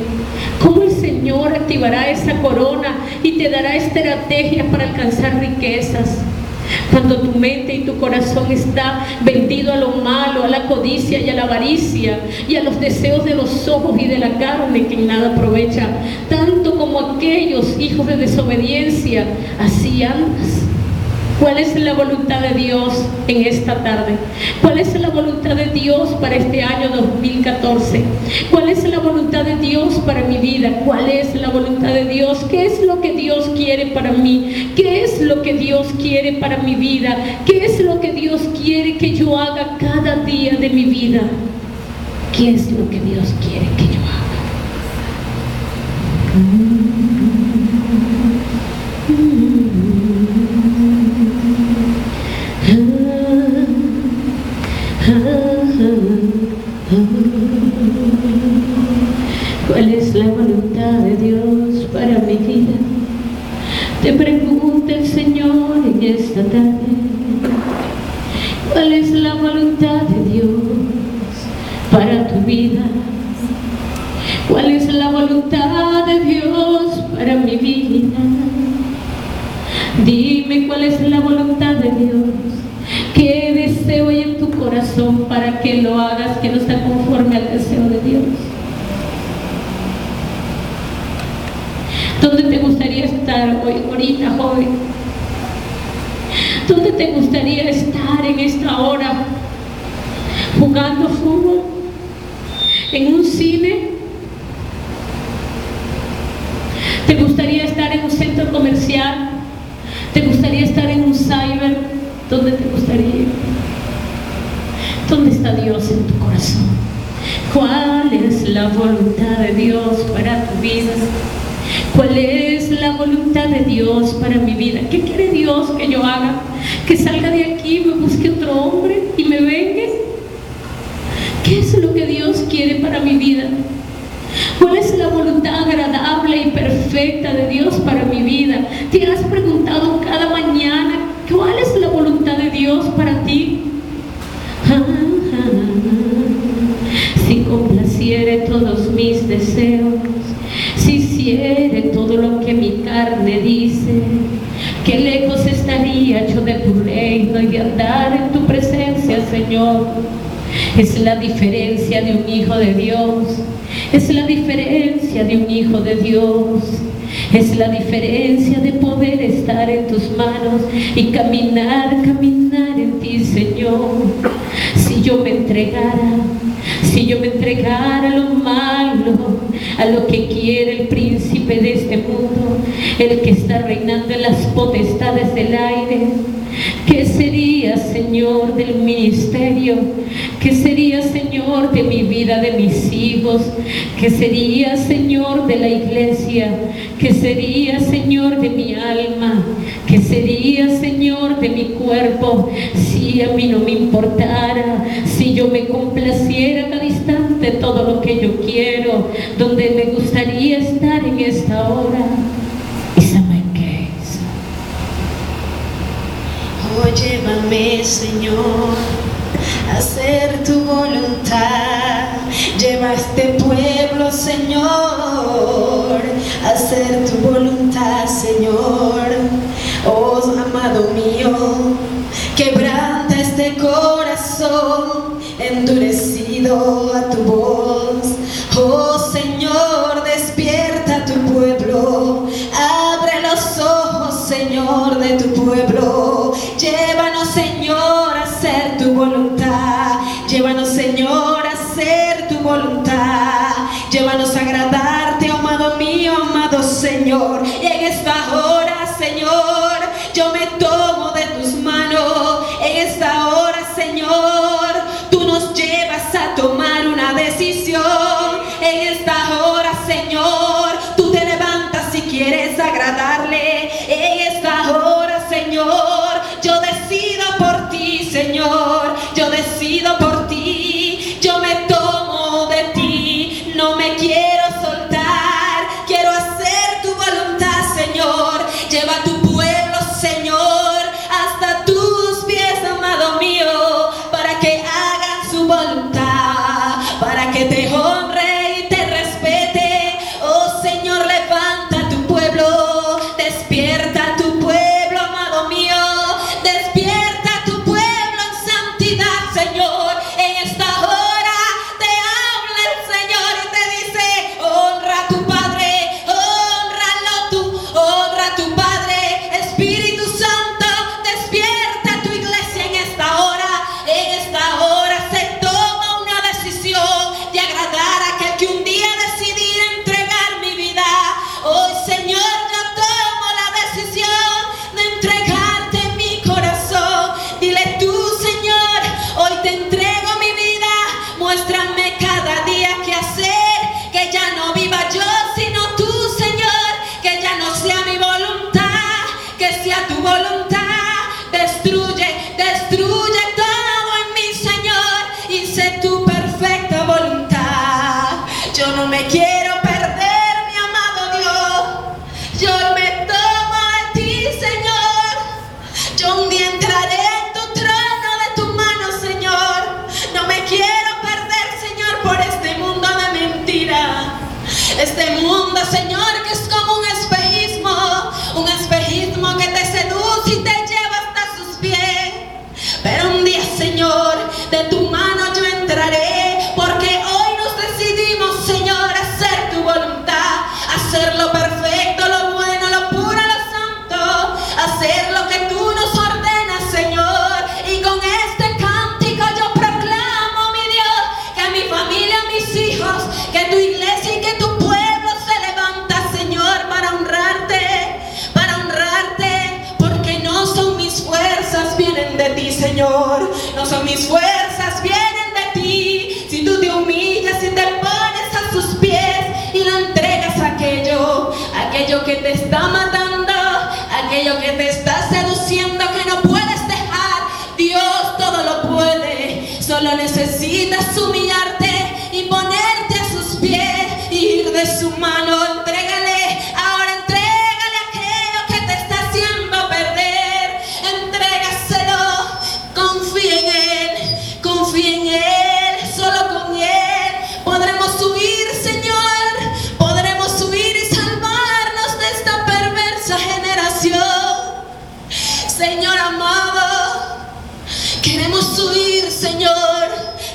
¿Cómo el Señor activará esa corona y te dará estrategias para alcanzar riquezas? Cuando tu mente y tu corazón está vendido a lo malo, a la codicia y a la avaricia y a los deseos de los ojos y de la carne que en nada aprovecha, tanto como aquellos hijos de desobediencia, así andas. ¿Cuál es la voluntad de Dios en esta tarde? ¿Cuál es la voluntad de Dios para este año 2014? ¿Cuál es la voluntad de Dios para mi vida? ¿Cuál es la voluntad de Dios? ¿Qué es lo que Dios quiere para mí? ¿Qué es lo que Dios quiere para mi vida? ¿Qué es lo que Dios quiere que yo haga cada día de mi vida? ¿Qué es lo que Dios quiere que yo haga? para mi vida. Te pregunta el Señor en esta tarde, ¿cuál es la voluntad de Dios para tu vida? ¿Cuál es la voluntad de Dios para mi vida? Dime cuál es la voluntad de Dios. ¿Qué deseo hay en tu corazón para que lo hagas que no está conforme al deseo de Dios? ¿Dónde te gustaría estar hoy, ahorita, joven? ¿Dónde te gustaría estar en esta hora? ¿Jugando fútbol? ¿En un cine? ¿Te gustaría estar en un centro comercial? ¿Te gustaría estar en un cyber? ¿Dónde te gustaría? ¿Dónde está Dios en tu corazón? ¿Cuál es la voluntad de Dios para tu vida? ¿Cuál es la voluntad de Dios para mi vida? ¿Qué quiere Dios que yo haga? ¿Que salga de aquí, me busque otro hombre y me vengue? ¿Qué es lo que Dios quiere para mi vida? ¿Cuál es la voluntad agradable y perfecta de Dios para mi vida? ¿Te has preguntado cada mañana cuál es la voluntad de Dios para ti? Si complaciere todos mis deseos, si hiciere todo lo que mi carne dice, qué lejos estaría yo de tu reino y de andar en tu presencia, Señor. Es la diferencia de un hijo de Dios. Es la diferencia de un hijo de Dios. Es la diferencia de poder estar en tus manos y caminar en ti, Señor. Si yo me entregara a lo malo, a lo que quiere el príncipe de este mundo, el que está reinando en las potestades del aire, ¿qué sería, Señor, del ministerio? ¿Qué sería, Señor, de mi vida, de mis hijos? ¿Qué sería, Señor, de la iglesia? ¿Qué sería, Señor, de mi alma? ¿Qué sería, Señor, de mi cuerpo? Si a mí no me importara, si yo me complaciera cada instante todo lo que yo quiero, donde me gustaría estar en esta hora. ¿Y saben qué es? Oh, llévame, Señor, a hacer tu voluntad. Lleva a este pueblo, Señor, a hacer tu voluntad, Señor. Oh, amado mío, quebranta este corazón endurecido a tu voz. Oh, Señor, despierta a tu pueblo. Abre los ojos, Señor, de tu pueblo. Llévanos, Señor, a hacer tu voluntad. Llévanos, Señor, a hacer tu voluntad. Llévanos a agradarte, amado mío, amado Señor. Y en esta hora, Señor, yo me tomo de tus manos. En esta hora, Señor, tú nos llevas a tomar una decisión. En esta hora, Señor, tú te levantas si quieres agradarle. En esta hora, Señor, yo decido por ti, Señor. Yo decido por ti. Yo me tomo de ti. No me quiero soltar. Quiero hacer tu voluntad, Señor. Lleva a tu pueblo, Señor, hasta tus pies, amado mío, para que hagan su voluntad, para que te honre y te respete. Oh, Señor, levanta a tu pueblo. Despierta a tu pueblo, amado mío. Despierta a tu pueblo en santidad, Señor. En esta hora te habla el Señor y te dice: honra a tu Padre, honra a tu Padre. Espíritu Santo, despierta a tu iglesia en esta hora. En esta hora se toma una decisión de agradar a aquel que un día decidí entregar mi vida. Hoy, Señor, yo tomo la decisión de entregarte mi corazón. Dile tú, Señor, hoy te entrego mi vida. Muéstrame cada día qué hacer, que ya no viva yo, sino tú, Señor. Que ya no sea mi voluntad, que sea tu voluntad. Destruye todo en mí, Señor, y sé tu perfecta voluntad. Yo no me quiero perder, mi amado Dios. Este mundo, Señor, que es como un espejismo que te seduce y te lleva hasta sus pies. Pero un día, Señor, de tu mano yo entraré, porque hoy nos decidimos, Señor, a hacer tu voluntad, a hacer lo perfecto, lo bueno, lo puro, lo santo, a hacer lo que tú nos ordenas, Señor. Y con este cántico yo proclamo, mi Dios, que mi familia, mis hijos, que tu iglesia y que tu pueblo se levanta, Señor, para honrarte, porque no son mis fuerzas, vienen de ti, Señor. No son mis fuerzas, vienen de ti. Si tú te humillas y te pones a sus pies y le entregas aquello que te está matando, aquello que te está seduciendo, que no puedes dejar, Dios todo lo puede. Solo necesitas humillarte y ponerte a sus pies y ir de su mano. Ahora entrégale aquello que te está haciendo perder. Entrégaselo, confía en Él, solo con Él podremos subir, Señor, podremos subir y salvarnos de esta perversa generación. Señor amado, queremos subir, Señor,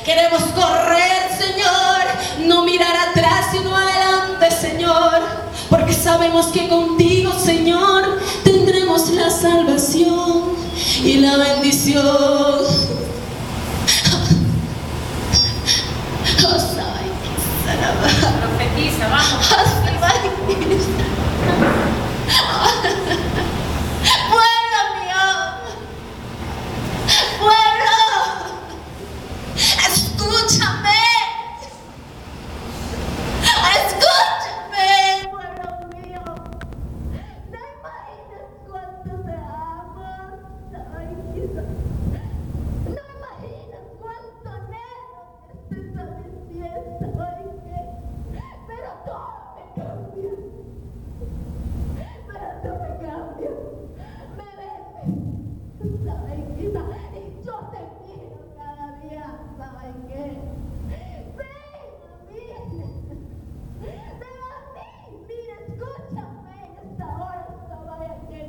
queremos correr, Señor, no mirar atrás sino adelante, Señor, porque sabemos que contigo, Señor, tendremos la salvación y la bendición. Profetiza, vamos. Pueblo mío, pueblo, escúchame, pueblo mío. No imaginas cuánto te amo, no imaginas cuánto anhelo que estés a mis pies, pero todo me cambia. Me ves, ¿saben qué? Y yo te miro cada día, ¿saben qué? Ven a mí, mira, escúchame en esta hora, esta vaya que